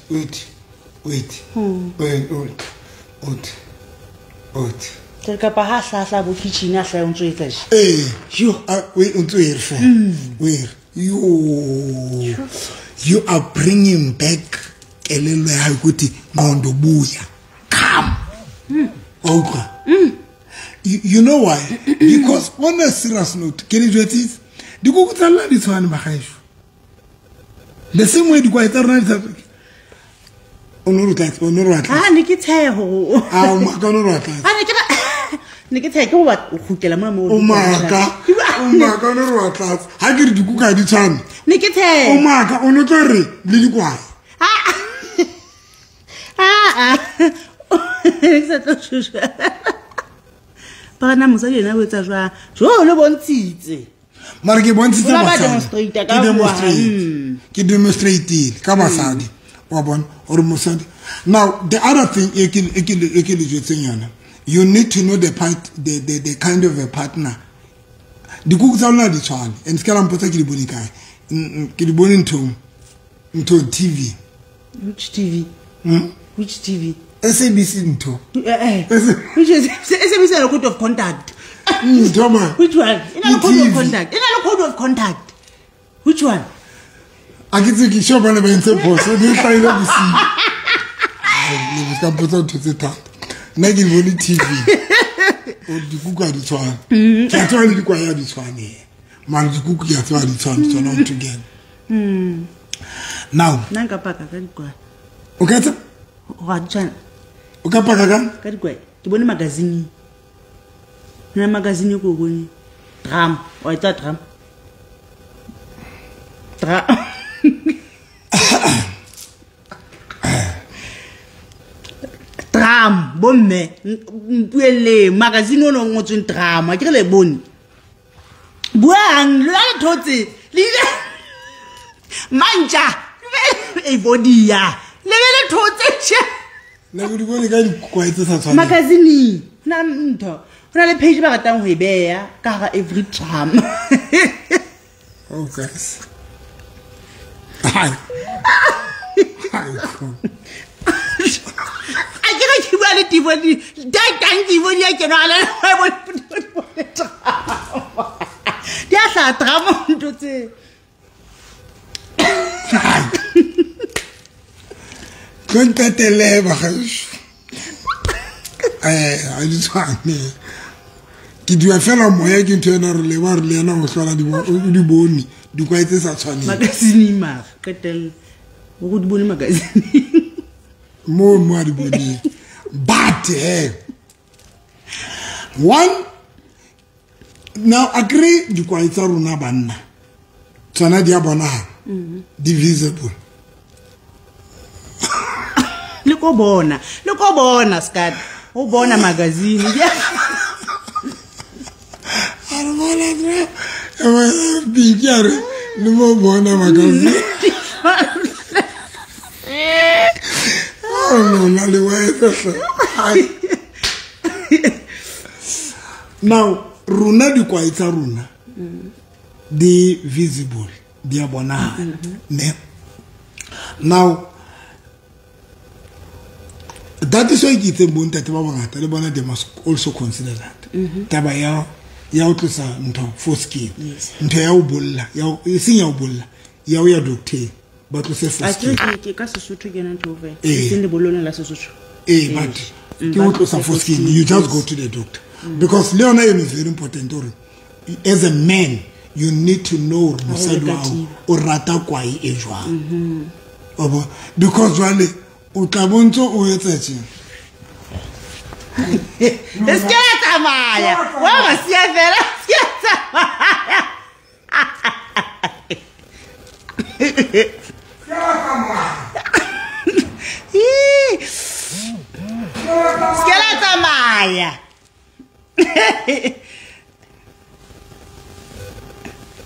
Wait. Ka pa ha hlahla bo kitchen a hla untso etsa je. You untso erfa. Where you are bringing back kelelo ya ukuthi ngondo buya. Come. Okay. You know why? Because on a serious note, can you get it? The go tsalla di tshwane ba gaisho. The same way di kwa eternal that onuru tla. Ne ke tsheho. Onuru tla. Ne ke tsheho ba o khutela mo o maka onuru tla. Ha ke di kuka di tshwane. Ne ke tsheho. O maka ono tla re le di kwa. Bana mosadi ena o etsa jwa jo le bontshitse mara ke bontshitse ke demonstrate ka basadi wa bona or mosadi. Now the other thing you need to know the kind of a partner. Di kuku tsa lona di tshwane and ska la mpotsa ke di bone kae ke di bone into TV. Which TV? SABC into. Which is SABC a code of contact. Which one? In a code of contact. In a code of contact. Which one? I get to show one of the post. So they find out to see. I can put on to the top. Nagi only TV. Oh, the cook at this one. Can't tell you why this one here. Man, the cook at this one. So not together. Now. Nanga paka kwa. Okay, sir. Wajana. Ukapaka kan? Kadi kwa. Kibone magazine. Na magazine ko bone. Drum. O ita drum. Drum. Bomme. Mpuele. Magazine ono ngotsweng drum. A ke le bone. Buang. La thotse. Lile. Manja. E bodia. Lele thotse. Na go di bone ka di kwaetse sa tshwana. Magazine. Na ntho. Ona le page ba ratang ho e beya ka ga every time. Oh guys. Hi. I get you want to do that thank you when you can all I want that's a drama to say. Contatele ba gaisho. I just want me. Did you feel moya ke ntwe na re le ba re le yana go hlola di bone di kwaetse sa tshwane magazine ma ketel go di bone magazine mo di bone but one now agree di kwaetsa rona banna tsana di a bona di visible le ko bona skat o bona magazine Pinchare, non va buona magazine. Oh no, non le vuoi. Now, runa di kwaita runa. Di visible, di abona. Ne. Now, that is why you think they must also consider that. Taba ya o tlosa ntho for skin ntho ya o bolla ya seng ya o bolla ya o ya doctor ba tlose for skin ke ka Sesotho ke na ntho ve seng le bolona la Sesotho but ke o tlosa for skin you just go to the doctor because leona is very important or as a man you need to know mosadi wa o rata kwai e jwang because wale o tla bontso o etsa tsheng Esqueta Maya! Vamos, se é vera, esqueta Maya! Esqueleta Maya!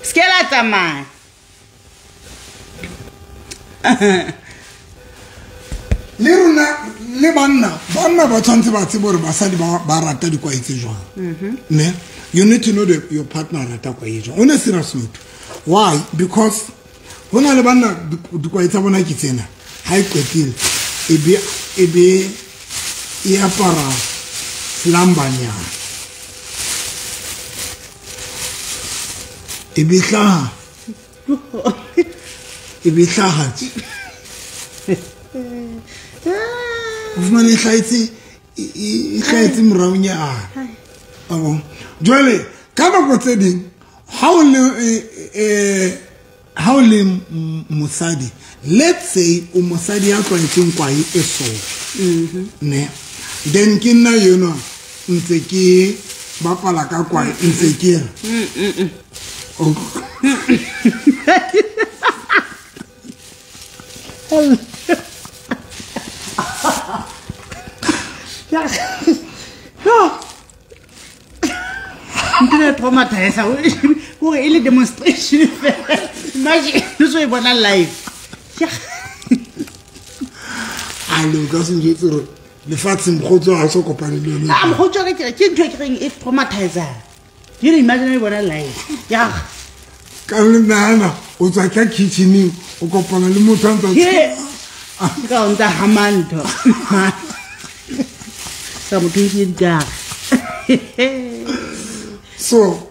Esqueleta Maya! le banna ba tshwantse ba tsebe gore basadi ba rata di kwaetse jwang ne you need to know that your partner rata kwa e jwang on a serious note why because hona le banna di kwaetsa bona ke tsena ha e qetile e be e apara slambanya e be hlaha Ufumane hlaetse moraonyana jwale ka nako tse ding ha o le mosadi let's say o mosadi ya tlwaetseng kwai e so ne then ke nna yona ntse ke bapala ka kwai ntse ke I'm traumatized. Who is the demonstration? Imagine, this way, but not live. I know, because the facts in Hojo are so companion. I'm Hojo, it's traumatized. You imagine what I like. Yeah. Nana, who's like a kitchen, or company mutant. Go the Hamanto. Some kitchen gap. So,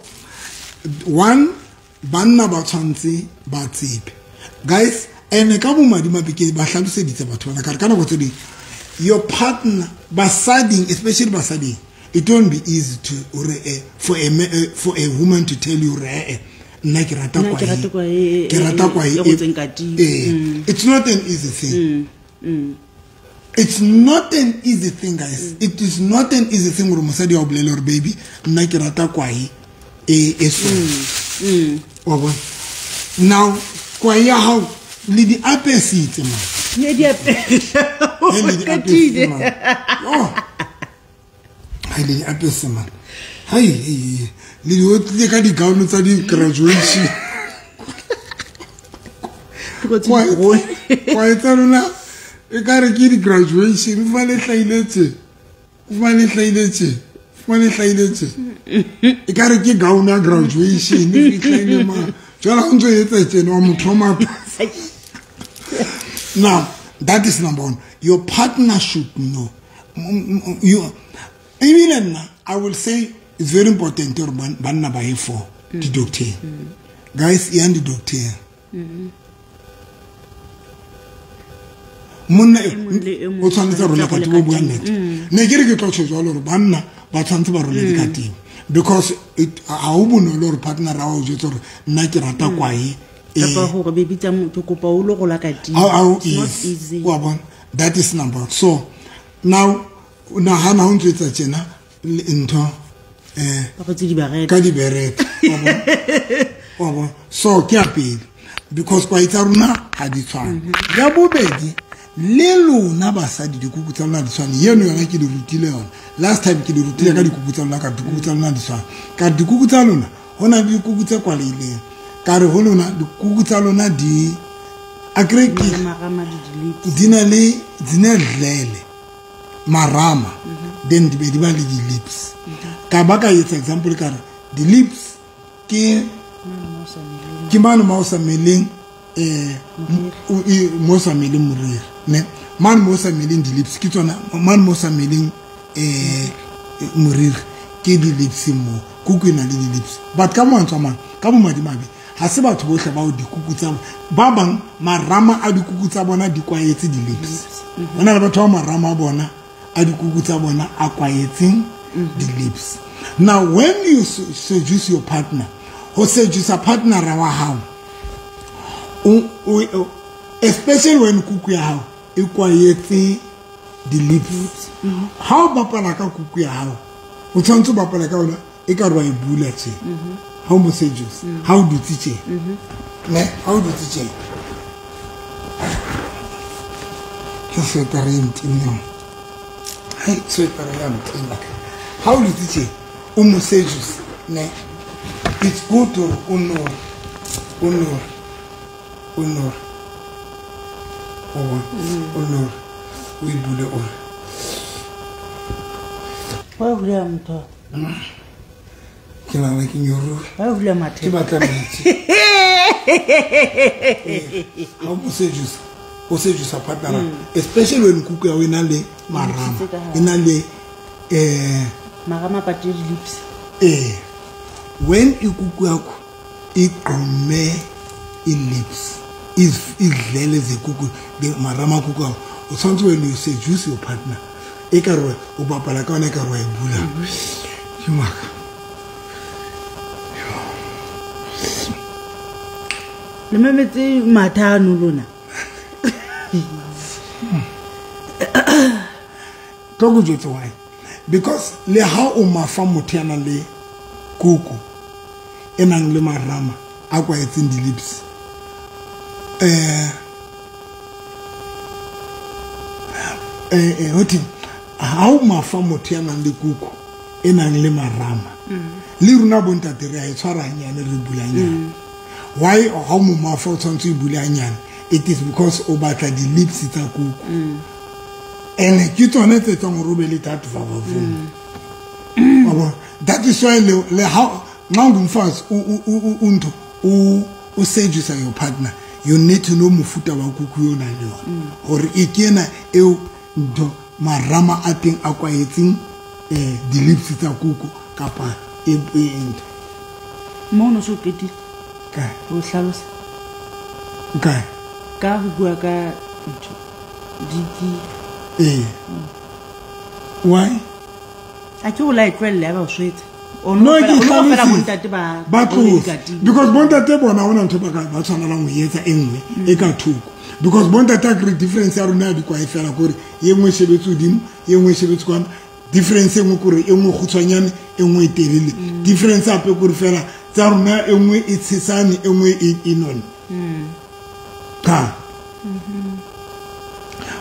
one, banna ba tshwantse ba tsebe. Guys, ene ka bo madima beke ba hlaloseditse batho bana ka kana go tsedi. Your partner, basading, especially basading, it won't be easy to for a woman to tell you nna ke rata kwa it's not an easy thing. It's not an easy thing, guys. It is not an easy thing when mosadi o bolela gore baby nna ke rata kwai now kwai ya hao le di apesitse man ne di apesitse man oh hai le apesitse man hai le di otle ka di gown tsa di graduation kwai tsa lona e ka re ke di graduation fa le hlailetse e ka re ke gown ya graduation e hlaile ma jala ntse etsa tseno mo thoma now that is number one. Your partner should know even I will say it's very important to banna ba e for the doctor guys and the doctor monna o tshwanetse rola ka tibo bua nnete ne ke re ke tlo tshwetsa le re banna ba tshwanetse ba role ka tibo because a o bonolo re partner ra o jetsa re nna ke rata kwae How easy. That is number. So now hana ho ntsetsa tjena ntho ka di beret so ke a pele because kwa itsa runa ha di tshwana ya bobedi le lona basadi dikuku tsa lona di tshwana yeno yona ke di rutile yona last time ke di rutile ka dikuku tsa lona ka dikuku tsa lona di tshwana ka dikuku tsa lona hona di dikuku tse kwaleileng ka re ho lona dikuku tsa lona di agreki dina lele marama then di be di ba le di lips ka ba ka etsa example ka re di lips ke mane mo sa meleng mo sa meleng moriri ne man mo sa meleng di lips ke tsona man mo sa meleng moriri ke di lips mo kuku ina le di lips but ka mo ntwa man ka mo madimabe ha se batho bohle ba o dikuku tsa ba bang marama a dikuku tsa bona di kwaetse di lips bona le batho ba marama a bona a dikuku tsa bona a kwaetseng di lips. Now when you seduce your partner or seduce a partner wa hao especially when kuku ya hao e kwaetse di lips how bapala ka kuku ya hao o tshwantse bapala ka ona e ka rwa e bula tse how mo seduce how do teach ne how do teach ke se parent no hai se parent how do teach o mo seduce ne it's good to honor we bule or wa bule mto kila like nyoro wa bule mate ke batla metsi how mo seduce o seduce a partner especially when kuku ya wena le marama ina le marama pati lips when ikuku yakho iqome lips is idlele zekuku de marama kuku o tshwantse when you seduce your partner e ka re o bapala ka ona ka re e bula yimaka le memetse mathano lona go jotse why because le ha o mafa mothiana le kuku enang le marama a kwaetseng di lips hoti ha o mafa mothiana le kuku enang le marama le runa bontate re a e tshwara nyane re bulanyana why ha mo mafa o tshwantse e bulanyana it is because o batla di lips tsa kuku and ke tsone tse tsong robele that that is why le how ngangumfazi unto u seduce your partner you need to know mufuta wa kuku yona le or ikena e ndo marama a teng a kwaetseng di lips tsa kuku kapa mono so keti ka o hlalosa ka ho bua ka diki why a ke o la itlwelle ya ba o swetsa no because bontate bona ona ntho ba tshwanela go etsa engwe e ka thuko because bontate a great difference ya rona di kwa e fela gore ye nngwe shebetse udimo ye nngwe shebetse kwa difference engwe gore engwe go tshwanyane engwe telele difference ape gore fela tsa rona engwe e tshesane engwe e inone ka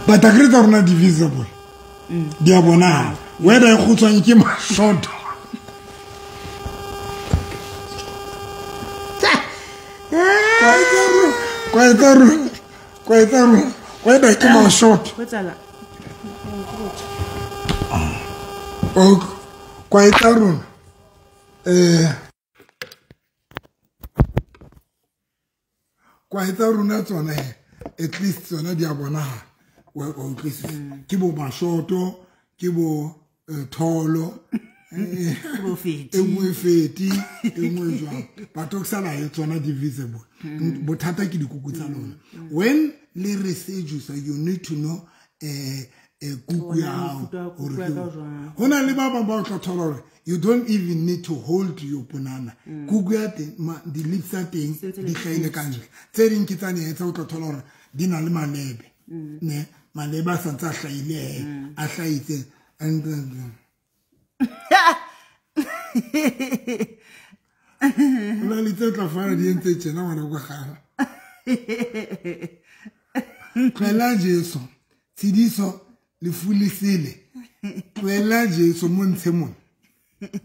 but a great rona divisible dia bona whether go tshwanye ke mashoto Kwaitaru, whether come out short. Kwaitaru, Kwaitaru not on at least on a diabona. Well, kibo mashoto, kibo tolo, Bo feti. Engwe feti, engwe jwang. Batho sala e tsona divisible. Bothata ke dikuku tsa lona. When le research you need to know kuku ya hao. Hona le ba bang ba tla thola hore you don't even need to hold your banana. Kuku ya teng, the lips are teng, di hlaile kantle. Tse ding ke tsane etsa o tla thola hore di na le malebe. Ne, malebe a santse a hlaile, a hlaitse and Una li tla fara di ntse tjena ngwana kwa gala. Kwela Jesu. Tsidiso le fulisile. Kwela Jesu montshe mona.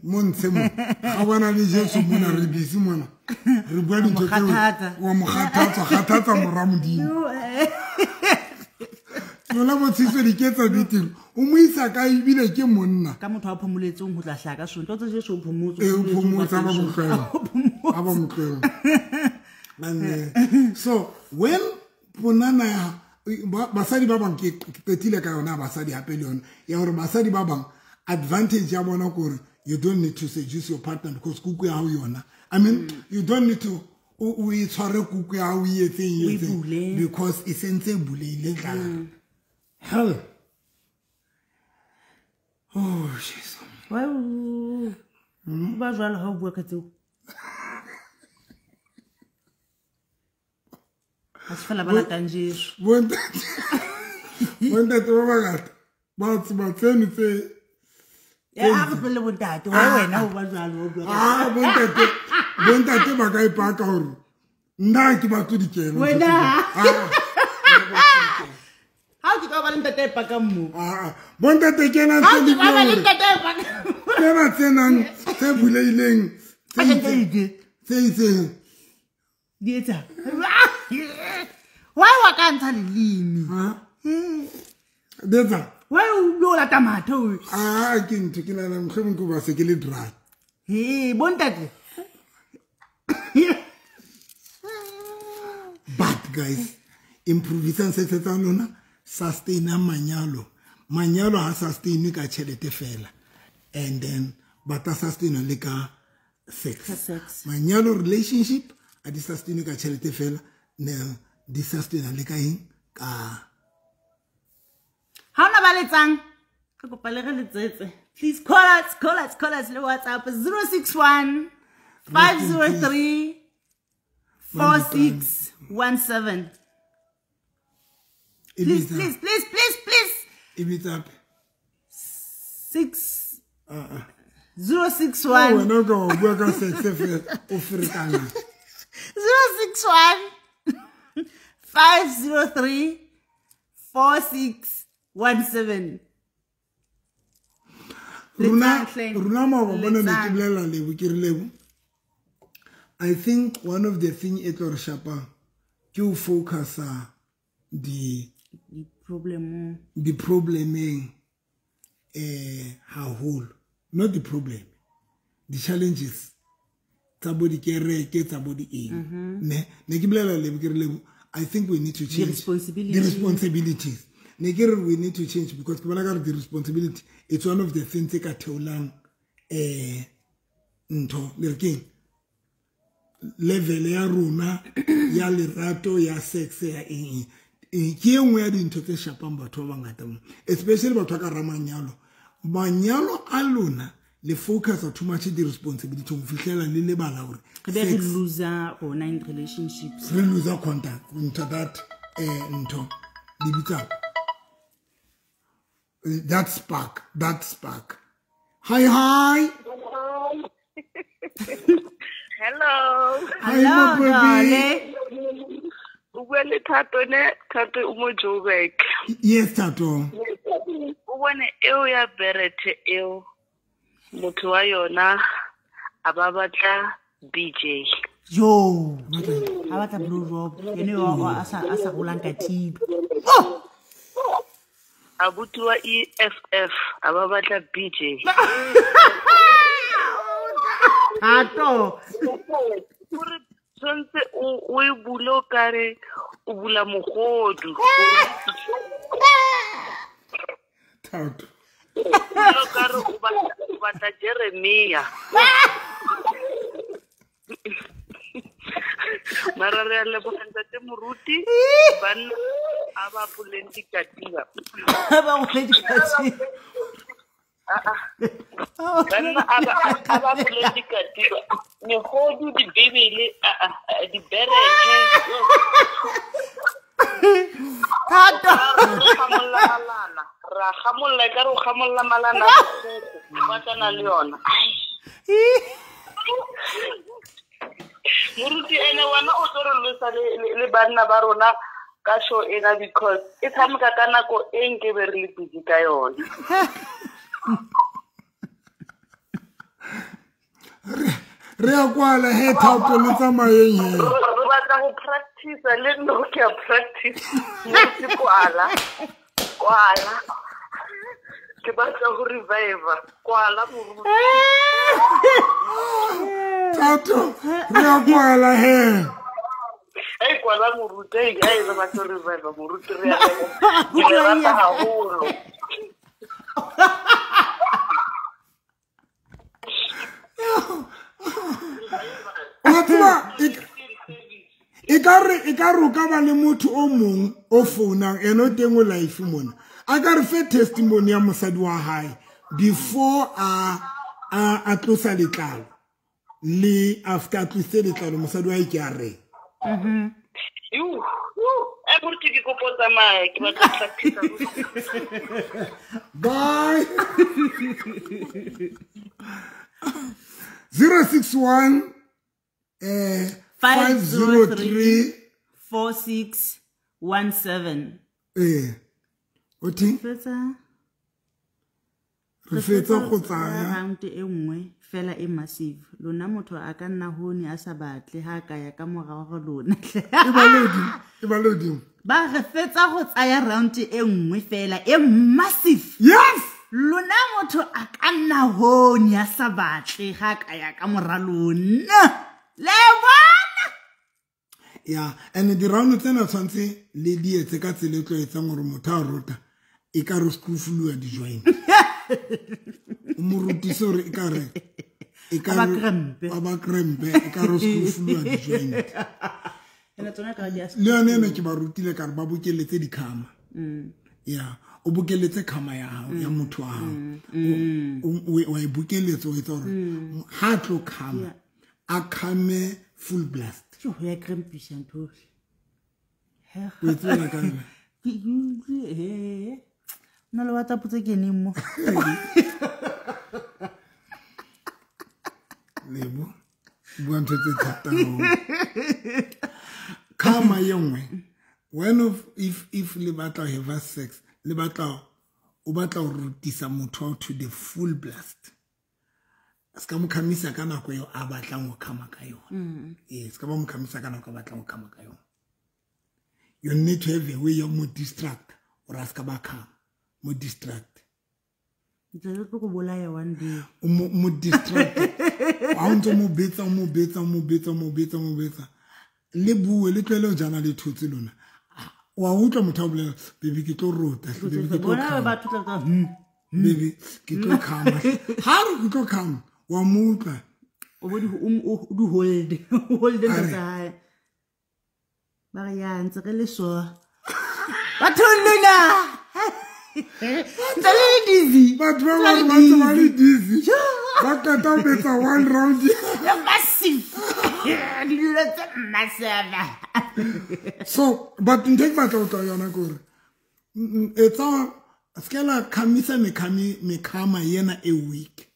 Montshe mona. Ga bona le Jesu mona re bisi mona. Re bua dintho tse wa mogathatsa mora modimo. Nola mo tsitse di ketsa ditiro. O mo isa ka ibile ke monna. Ka motho a phomoletseng ho tla hlaka sonto tse Jesu o phomotse. Phomotsa ba motlelo. Aba motlelo. And so when ponana basadi ba bang ke petile ka yona basadi hape le yona ya hore basadi ba bang advantage ya bona gore you don't need to seduce your partner because kuku ya hao yona. I mean you don't need to we tshware kuku ya hao yetseng because e sentse buleile tla. Hell. Oh Jesus. Wow. Ba jwala ha o bua ka tseo. Asfala bala tanjesu. Bontate ba bangata ba tseba tseno tse ya ga pele bontate wa wena o ba jwalo o bua. Bontate ba ka ipaka hore nna ke ba tudikelo. Wena. How ke ka ba ntate pa ka mmo. Bontate ke na tse di ba ba ntate pa ka. Ke tsenang tse buleileng. Tse Dieta. Why wa ka ntsha lelimi? Dieta. Why o lo la tomato? Ke ntho ke nana mkheng ko ba se ke le dry. Bontate. But guys, improvisation se tsa nona sustain manyalo. Manyalo ha sustain ka tšhelete fela. And then bata sustain le ka sex. Manyalo relationship a di sustain ka tšhelete fela. Ne di sustain le ka eng ka Ha ona ba letsang ke kopa le re letsetse. Please call us le WhatsApp 061 503 4617. Please. Ibitsa 061 no go bua ka sex fela o frikana 061 503 4617. Runa ma ba bona ne ke blela lebo ke re lebo. I think one of the thing e tlo re shapa ke o focus the problem haholo, not the problem, the challenges tsa body kereke tsa body eng ne ke blela lebo ke re lebo. I think we need to change the responsibilities. We need to change because the responsibility it's one of the things that ka theolang ntho le level ya rona ya lerato ya sex ya eng ke engwe ya dintho tse shapang batho ba bangata especially batho ka ramanyalo manyalo a lona le focus too much the responsibility go fihlela le lebala hore we lose online relationships, we lose contact into that ntho dibitsa that spark. Hi. Hello. Hello, baby. Well, Tato, Umo Joburg. Yes, Tato. When you berete eo motho wa yona ababata BJ. Yo, abata Blue Rob. Ene asa golanga tiba. Abutua EFF ababata BJ. Tato. Sonse o bulo kare o bula mogodu. Tato. Lo karo o batla Jeremia. Mara re le boganta te moruti ban aba pulenti katiba. Aba pulenti katiba. Banna aba pulenti katiba. Ne hodu di bibele di bereke. Tata. Ra khamolla ka ro khamolla malana ba tsana le yona. Muruti ene wana o tsore le banna ba rona ka show ena because e tshameka ka nako e nke be re le busy ka yona. Re a kwala he thapo le tsamayeng he. Re batla go practice le no ke a practice. Muruti kwala. Ke batla go revive kwala muruti. Tato, re a kwala he. Hey, kwala muruti, hey, re batla go revive muruti re a le. Ke rata haholo. E ka re ka ba le motho o mong o founang ene o teng o life mona a ka re fe testimony ya mosadi wa hae before a tlosa letlalo le after a tlose letlalo mosadi wa hae ke a re bye 061 503 4617. Oting? Re fetsa go tsaya round e nngwe fela e massive. Lona motho a ka nna hone a sa batle ha ka ya ka morago lona. E balodi. Ba re fetsa go tsaya round e nngwe fela e massive. Yes! Lona motho a ka nna hone a sa batle ha ka ya ka morago lona. Yeah, and the round tsena tshwantse le di etse ka tsele tlo etsa gore motho a rota e ka re skufulu ya di join. Umuruti sore e ka re aba krempe e ka re skufulu ya di join. Ena tsona ka dia. Le yone ke ba rutile ka re ba bokeletse di khama. Yeah, o bokeletse khama ya hao ya motho wa hao. O e bokeletse o etsa gore ha tlo khama a khame full blast. Yo ya krempisha ntho. Wetsela ka nna. Na lo wata putse ke nimo. Lebo. Bua ntse thata ho. Khama yengwe. If le batla have sex, le batla o batla o rutisa motho to the full blast. Ska mo khamisa ka nako yo a batlang go khama ka yona. Ska ba mo khamisa ka nako a batlang go khama ka yona. You need to have a way of mo distract or aska ba khama mo distract. Ntse go bolaya one day. Mo distract. A ntse mo betsa. Le bue le tlele o jana le thotse lona. Wa utla motho a bolela baby ke tlo rota. Baby ke tlo khama. Ba tutla ka Baby ke tlo khama. Ha re ke tlo khama. Wa mutla o bodi du hold ntsha ba ya ntse ke le so ba thuluna ndale dizzy ba le dizzy ba ka ta betsa one round massive massive so but nthe ba tla yona gore etsa skela khamisa mekhama yena a week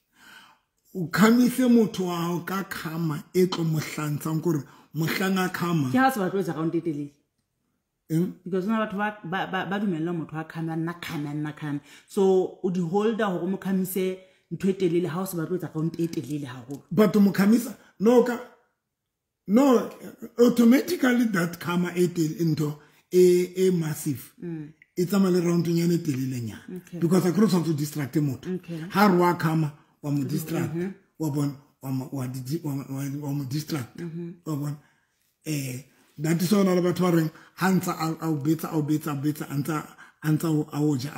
o khamise motho wa ho ka khama e tlo mohlantsang gore mohlanga khama ke ha se ba tlo etsa ka ntetele because na batho ba dumella motho a khama nna khama so o di holder ho mo khamise ntho e telele ha o se ba tlo etsa ka ntetele haholo but mo khamisa no automatically that khama into a massive it's a round nyane telele nya because I cross to distract motho ha rwa khama wa mo distract wa bon wa mo distract wa bon that is all about touring hansa au beta anta aoja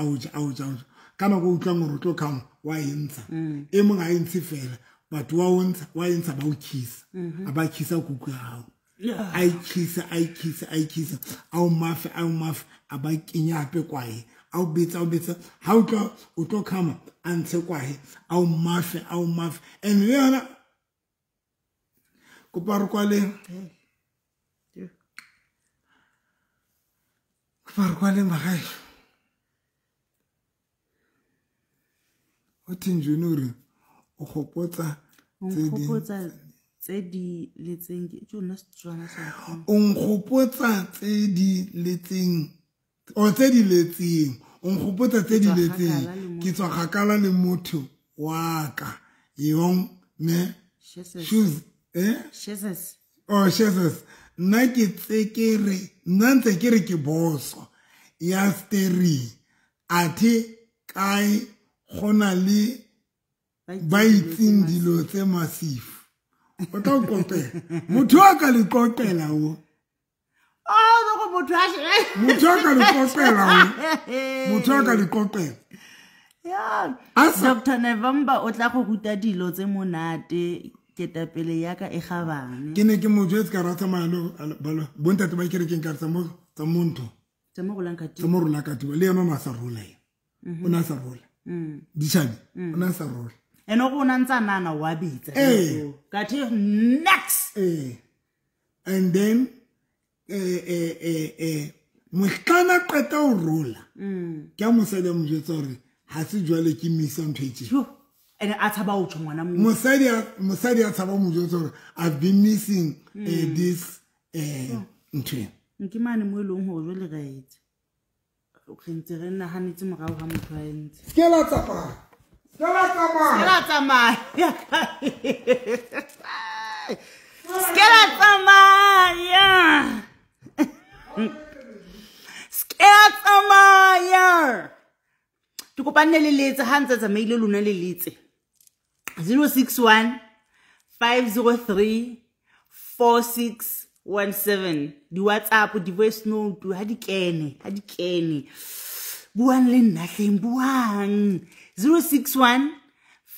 kana go utlwa gore tlo come wa intsha e mong a intse fela but wa intsha ba o kiss aba kissa kuku hao I kiss au mafe aba kinya ape kwae au betsa ha o tlo come antse kwae au mafe and yona ko par kwale magae o tinjunuri o khopotsa tse di letseng ke tsona Setswana sa o nkgopotsa tse di letseng ke tswa gakala le motho wa ka yong ne shoes Jesus nna ke ntse ke re ke boso ya steri athe kae gona le ba itseng dilo tse massive o tla o kopela motho wa ka le kopela o ya Dr. November o tla go ruta dilo tse monate ketapele ya ka e gabane ke ne ke mo jwetsa ka rata malo bontate ba kere ke nka tsa mo monto tsa mo rola ka tiba le yona sa rola o na sa rola dichabi o na sa rola eno go na ntsa nana wa bitsa ka the next and then mohlana qeta o rola ke a mosadi mo jwetsa gore ha se jwale ke misa ntwetse ene a tshaba o tshwana mosadi a tshaba mo jwetsa gore I've been missing this ntwe nke mane mo elong go jwe le gaetse o khentse re nna hanetse morago ga motho a entse skela tsamaya ke kopane le letse ha ntse tsamaile lona le letse 061 503 4617 di WhatsApp di voice note ha di kene buang le nna hleng buang 061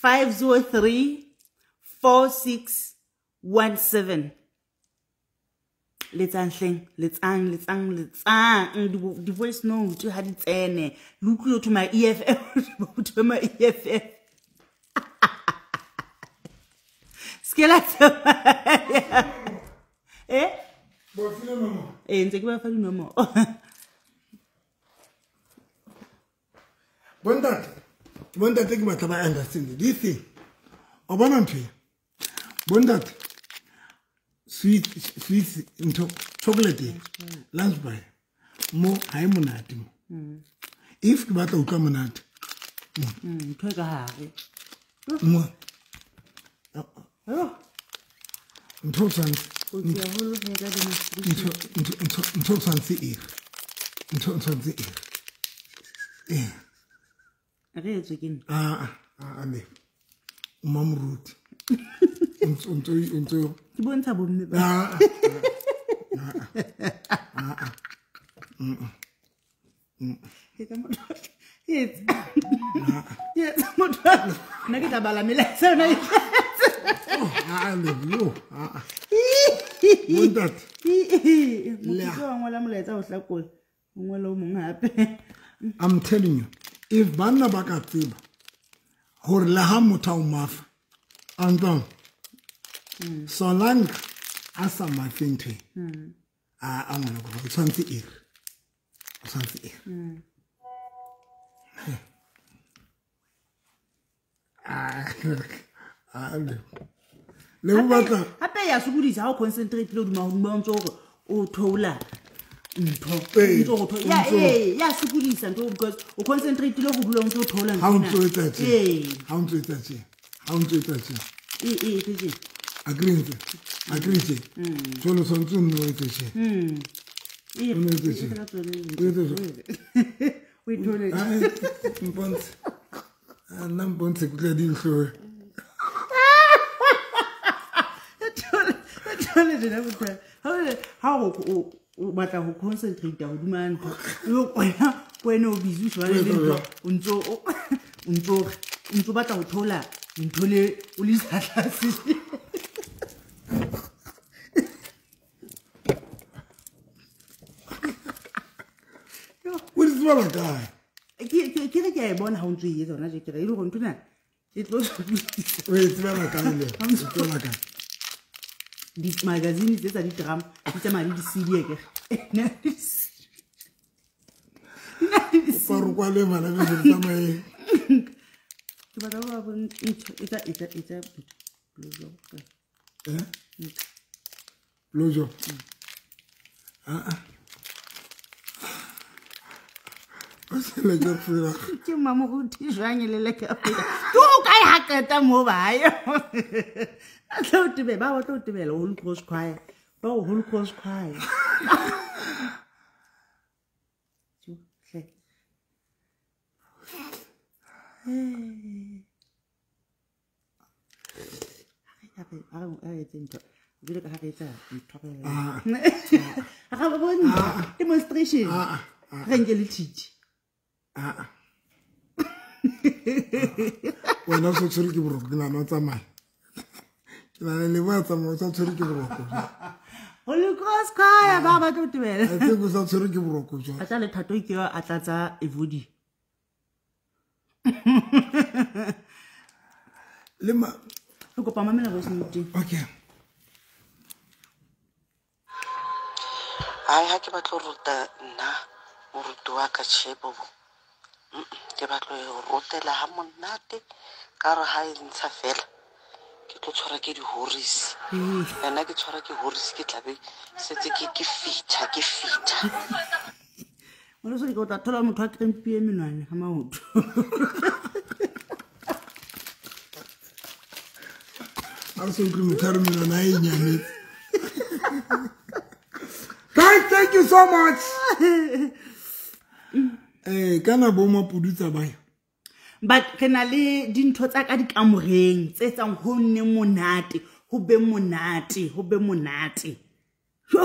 503 4617 letsang di voice note ha di tsene look to my EFF to my EFF skela ntse ke ba fa dinomo bontate ke batla ba understand this thing o bona ntwe bontate sweet into chocolate lunch by mo ai monate mo if ke batla utlwa monate thwe ka hare mo ntho tsantsi re etswe ke nna ane umamruti unto ke bontsha bomme ba nna ke tla bala melaetsa yona I'm telling you, if banna ba ka tseba hore le ha motho o mafa anton solang a sa mafenthe a ngwana go tshwantse le o batla hape ya sokodisa ha o concentrate le duma o ntse gore o thoula ntho ya sokodisa ntho because o concentrate le go dula o ntse o thoula ha o ntse etsa agree jolo sontse nno o etse che we thole mbonse kutla dinhlo how o batla go concentrate go duma ntho yo wena o busy jwa le ntho ntso batla go thola ntho le o le satlase what is wrong with that ke re ke a bona ha o ntse e tsona je ke re ile go ntona e tlo wait tsela ka le tsela ka di magazine tsa di tram di tsa mali di CD ke for kwa le mala be di tsamaye ke ba ba bon ita lojo le ke fela ke mama go tishanye le ka fela to ka ya kata mo ba yo a tlo tebe ba tlo tebela Holy Cross Choir ba Holy Cross Choir demonstration wena so tsere ke boroko ke nana tsamaya ke nana le ba tsamaya so tsere ke boroko Holy Cross Choir ba ba tlo tebela a tsego so tsere ke boroko jo a tla le thato ke a tlatsa evodi le ma go pa mamela go sente okay ai ha ke batlo ruta nna moruti wa ka Tshebo ke batlo rutela ha monate ka re ha e ntsha fela ke tlo tshwara ke di horisi nna ke tshwara ke horisi ke tlabe setse ke fitha mo so go thola motho a krempie menwane ha maoto also ke motho re na e nyane guys thank you so much kana bo mapudutsa ba but ke na le dintho tsa ka di kamoreng tse tsang ho nne monate ho be monate yo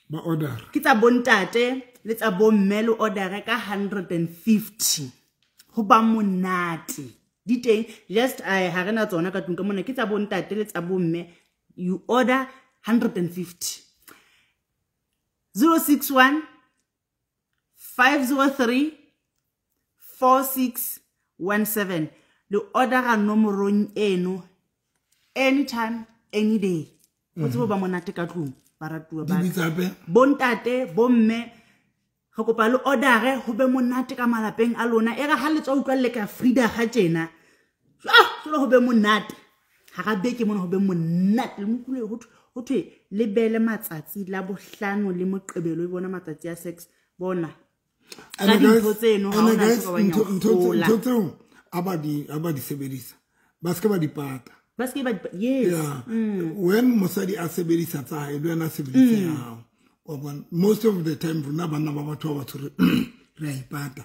ba order ke tsa bontate le tsa bomme le order ka 150 ho ba monate di teng just ha rena tsona ka tung ka mona ke tsa bontate le tsa bomme you order 150 061 503 4617 le order ga nomorong eno anytime any day go tsebo ba monate ka tlung ba ratuwa ba bontate bomme go kopa le order go be monate ka malapeng a lona e ga ha le tswa utlwa ka Frida ga tjena so go be monate ha ga beke mona go be monate le mokule go thwe le bele matsatsi la bohlano le moqebelo e bona matsatsi ya sex bona and guys abadi sebedisa baske ba dipata yes when mosadi a sebedisa tsa e le yena sebedisa ya most of the time rona bana ba batho ba tsore re ipata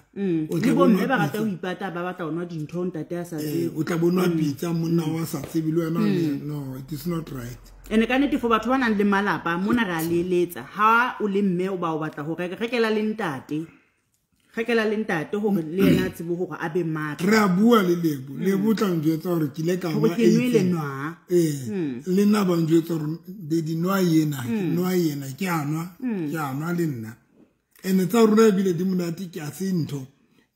o tla bona ba rata o ipata ba batla ona dintho ntate a sa tsebe o tla bona pitsa monna wa sa tsebe le yena no it is not right ene ka nete fo batho ba nang le malapa mona ra leletsa ha o le mme o ba o batla go rekela le ntate gore le yena tsebo gore a be matla re a bua le lebo tla njwetsa gore ke le ka ma le nna ba njwetsa gore de di noa yena ke anwa le nna ene tsa rona bile di monate ke a se ntho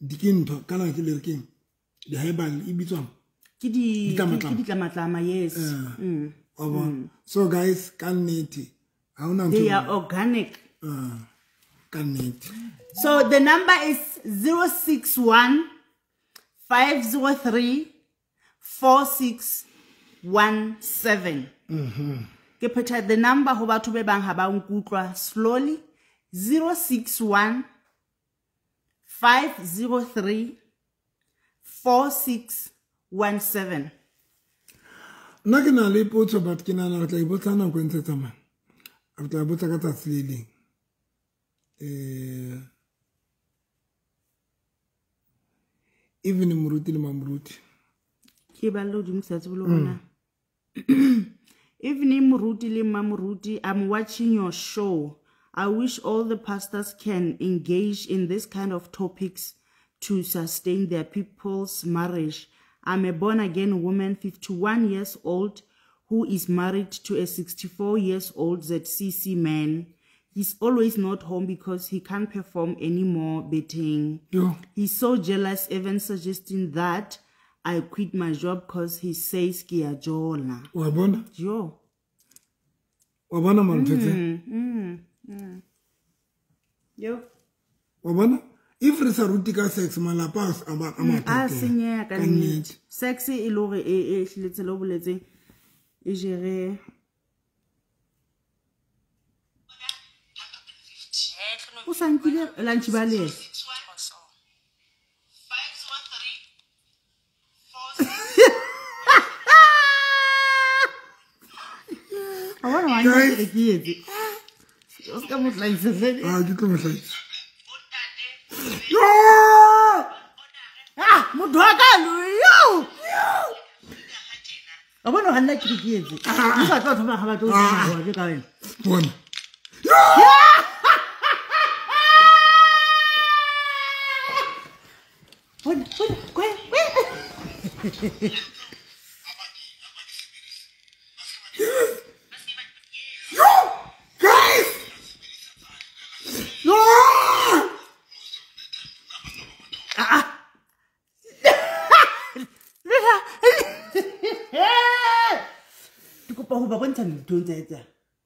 ntho kana ke le rekeng di haebal e bitswang ke di tlamatlama yes so guys can nete they are organic can nete. So the number is 061 503 4617. Ke phetha the number ho batho be bang ha ba nkutlwa slowly 061 503 4617. Nna ke na le potso but ke na la tla ibotsa nako ntse tsamaya a tla botsa ka tsa tseleng even muruti le mamuruti ke ba lo di msatsi bo lona even muruti le mamuruti I'm watching your show I wish all the pastors can engage in this kind of topics to sustain their people's marriage. I'm a born-again woman, 51 years old, who is married to a 64 years old ZCC man. He's always not home because he can't perform anymore betting. Yo. He's so jealous, even suggesting that I quit my job because he says ki a jola. Wabona? Yo. Wabona malutete? Yo. Wabona? If re sa ruti ka sex malapa ama senyega ka nnete. Sex e le gore e hliletse lo boletseng e jere o sankile lunch ba le I want to get a kid. What's coming like this? You come like Mudwaka yo. I want to hand that to the kids. You got to have a one.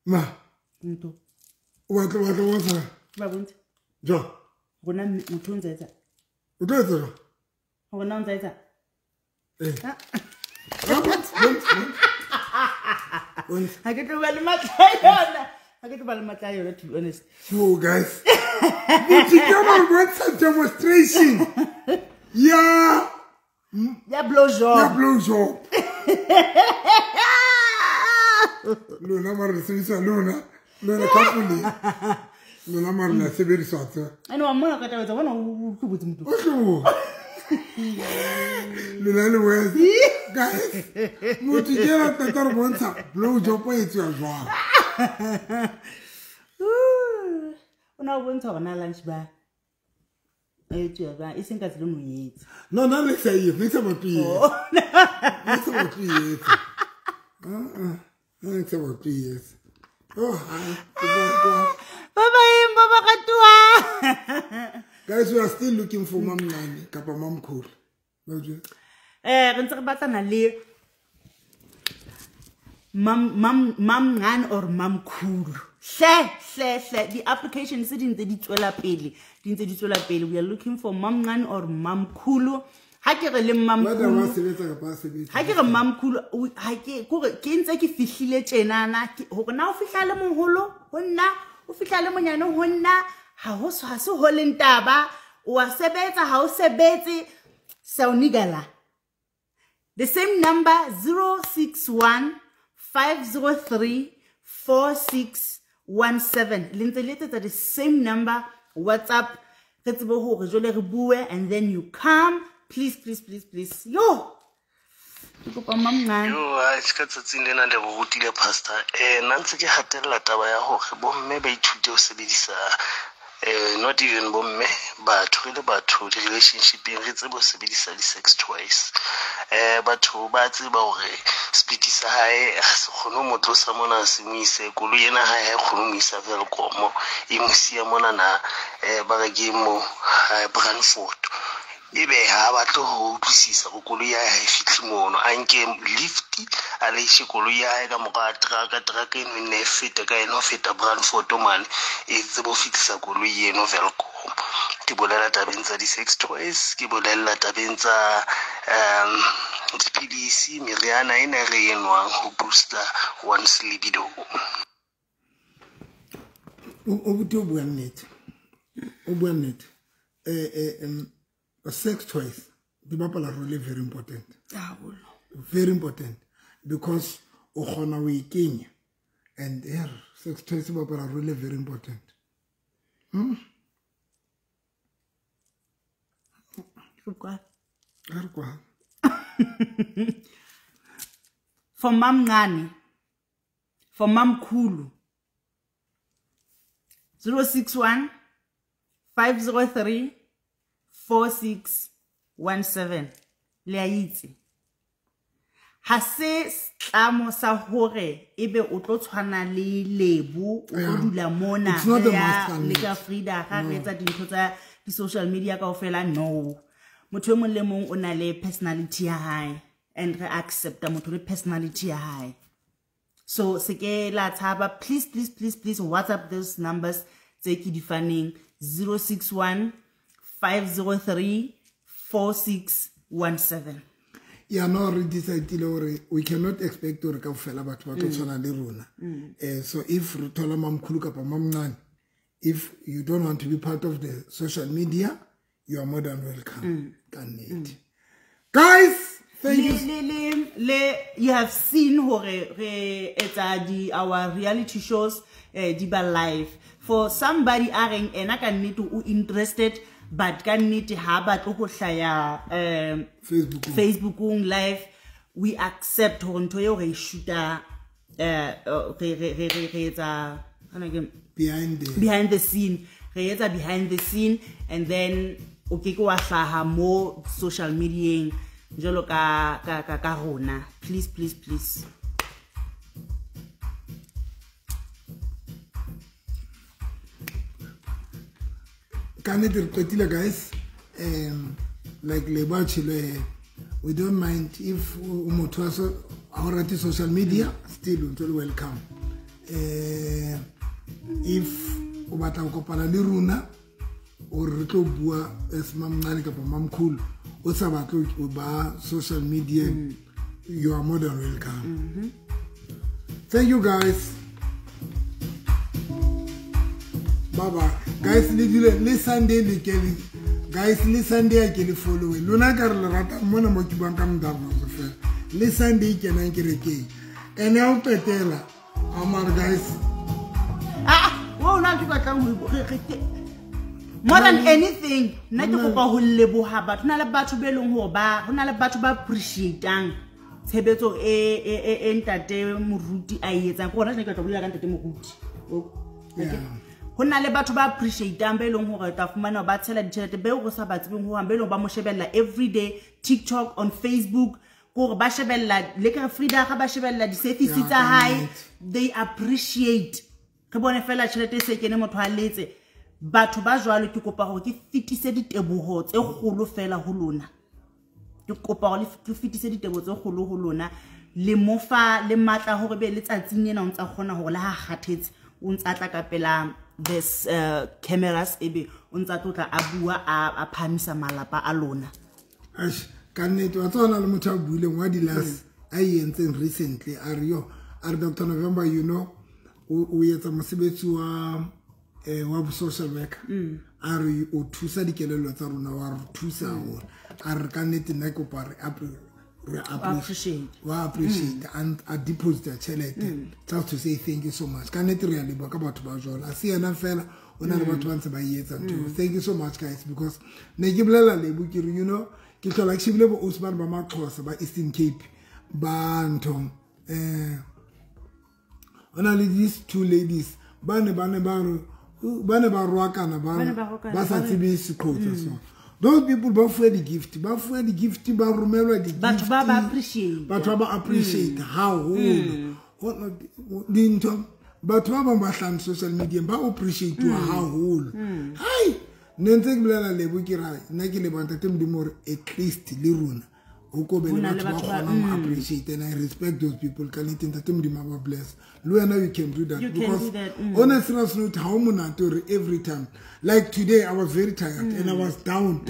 Ma. What? Jo. Gona mthunza etsa. O tlo etsa. Gona ntsa etsa. I get to well matlayona. I get to well matlayona, to be honest. So guys. But you want some demonstration. Yeah. Ya blowjob. Luna mara sebedisa Luna kapuli. Luna mara sebedisa tsa. Ano amona ka tawetsa bona o tlobotse motho. O tlo. Luna le wes. Guys. Motho ke tata re bontsha blowjob e tswa jwa. Ona o bontsha bona lunch ba. E tswa ba e senka tselo mo yetsa. No, le sa ye, ne sa mapi. It's about 3 years. Oh, hi. Baba Katua. Guys, we are still looking for Mom Nani, Kapa Mom Cool. Re ntse re batlana le Mom Ngan or Mom Cool. The application se di ntse di tswela pele. We are looking for Mom Ngan or Mom Cool. Ha ke re le Mom Cool. Ha ke re Mom Cool, ha ke ntse ke fihlile tjenana hore na o fihla le moholo ho nna o fihla le monyane ho nna ha se ho le ntaba o a sebetsa ha o sebetse saunigala. The same number 061 503 4617. L'intelligence the same number WhatsApp. And then you come. Please. Yo. Yo, it's got to lena le go gotile pastor. Nantse ke hatella taba ya hore bomme ba ithute o sebedisa not even bomme batho le batho di relationship re tsebo sebedisa di sex toys. Batho ba tseba hore speed sa hae a se khono motlo sa mona se mo ise kolo yena ha e khono mo isa velkomo e mo sia mona na ba ga game Brandford. Ebe ha batlo ho utlwisisa go kolo ya hae fitli mono a nke lift a le shikolo ya hae ka moka truck eno ne feta ka eno feta Brandford man e tsebo fitlisa kolo yeno velkom ke bolela tabeng tsa di sex toys ke bolela tabeng tsa dipilisi meriana ena re enwang ho booster one's libido. O bua net sex toys di bapala role very important. Very important because o khona we ikenya and here sex toys bapala role very important. For Mom Nani, for Mom Kulu, 061 503 4617. Le a itse. Ha se tlamo sa hore ebe o tlo tshwana le Lebu o tlo dula mona ya le ka Frida ga re etsa dintho tsa di social media kaofela. No, motho e mong le mong o na le personality ya hae, and re accepta motho le personality ya hae. So seke la tshaba, please WhatsApp those numbers tse ke di faneng, 061 503 4617. Yeah, no, we cannot expect to recover but what runa. So if if you don't want to be part of the social media, you are more than welcome. Guys, thank you. You have seen our reality shows live. For somebody aring need to interested but can need to have Facebook live, we accept honto shooter behind the scene, and then okay go ahlaha more social media jolo ka rona. Please. Guys, like we don't mind if our social media still welcome. If ubata ukopana le runa or re tlo bua as mamnani kapa mamkhulu o sa batlo ba social media, you are more than welcome. Thank you guys. Baba guys, le Sunday le kele guys, le Sunday I can follow lona ka re le rata mona mo ke bang ka mdaba go fela le Sunday ke nang ke rekeng ene a petela amar guys. More than anything, na ke go go leboha batho na le batho be leng ho ba hona le batho ba appreciateang tshebetso e ntate Moruti a etsa go rona ke tla bula ka ntate Moruti. Hona le batho ba appreciateang be leng hore ta fumana ba tshela ditšhelete be go sa batsebeng ho hamba be leng ba mo shebella everyday TikTok, on Facebook, go ba shebella le ka Frida ga ba shebella di services tsa high, they appreciate. Ke bone fela tšhelete se kene motho a letse batho ba jwalo ke kopa gore ke fitise ditebogo tse kgolo fela ho lona. Ke kopa gore le fitise ditebogo tse kgolo ho lona, le mofa le matla hore be le tsatsing ena o ntsa kgona hore le ha kgathetse o ntsa tla ka pela this cameras ebe o ntsa tlotla a bua a phamisa malapa a lona. Kannete wa tsona le motho a buileng wa di last a yentseng recently are Dr. November, you know, o yetsa mosebetsi wa social worker are o thusa dikelelo tsa rona wa re thusa hore are kannete nna ke opare appreciate and a deposit a chelete just to say thank you so much. Kannete re a leboha ka batho ba jwala se yena fela ona le batho ba ntse ba yetsa ntho. Thank you so much guys, because ne ke bolela lebo ke re, you know, ke tlola ke shebile bo Osman ba Maxhosa ba Eastern Cape ba ntho only these two ladies bane ba roakana ba sa tsebe sekgotsa so those people ba fuwa di gift ba romelwa di gift batho ba appreciate how dinto batho ba ba hlang social media ba appreciate how whole hai nentse ke bolela lebo ke ra nna ke le banta te modimo at least le runa o ko be le batho ba kgona appreciate, and I respect those people. Can it enta te modimo ba bless Luana, you can do that, because on a serious note how monatory every time, like today I was very tired and I was down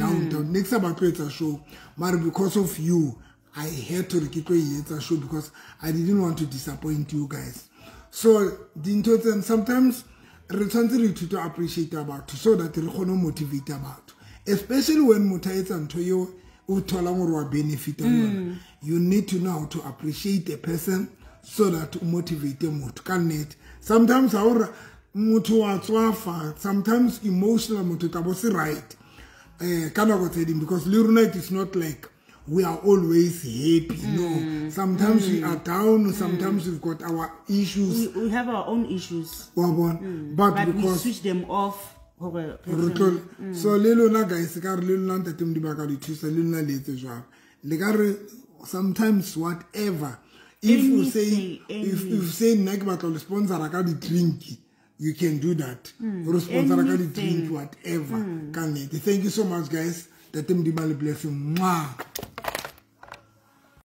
next about a show but because of you I had to reketo a show because I didn't want to disappoint you guys. So and sometimes re to appreciate about so that re kgone motivate about, especially when motaetsa ntho yo o thola gore wa benefit on. You need to know how to appreciate a person so that motivate motho ka net. Sometimes our motho wa tswafa, sometimes emotional motho ka bo se right ka nako tse ding, because le rona it is not like we are always happy. No, sometimes we are down, sometimes we've got our issues. We have our own issues. But because we switch them off. So lelona guys, sometimes whatever. If you say sponsor a drink, you can do that. Or sponsor a drink, whatever. Thank you so much, guys. That bless you.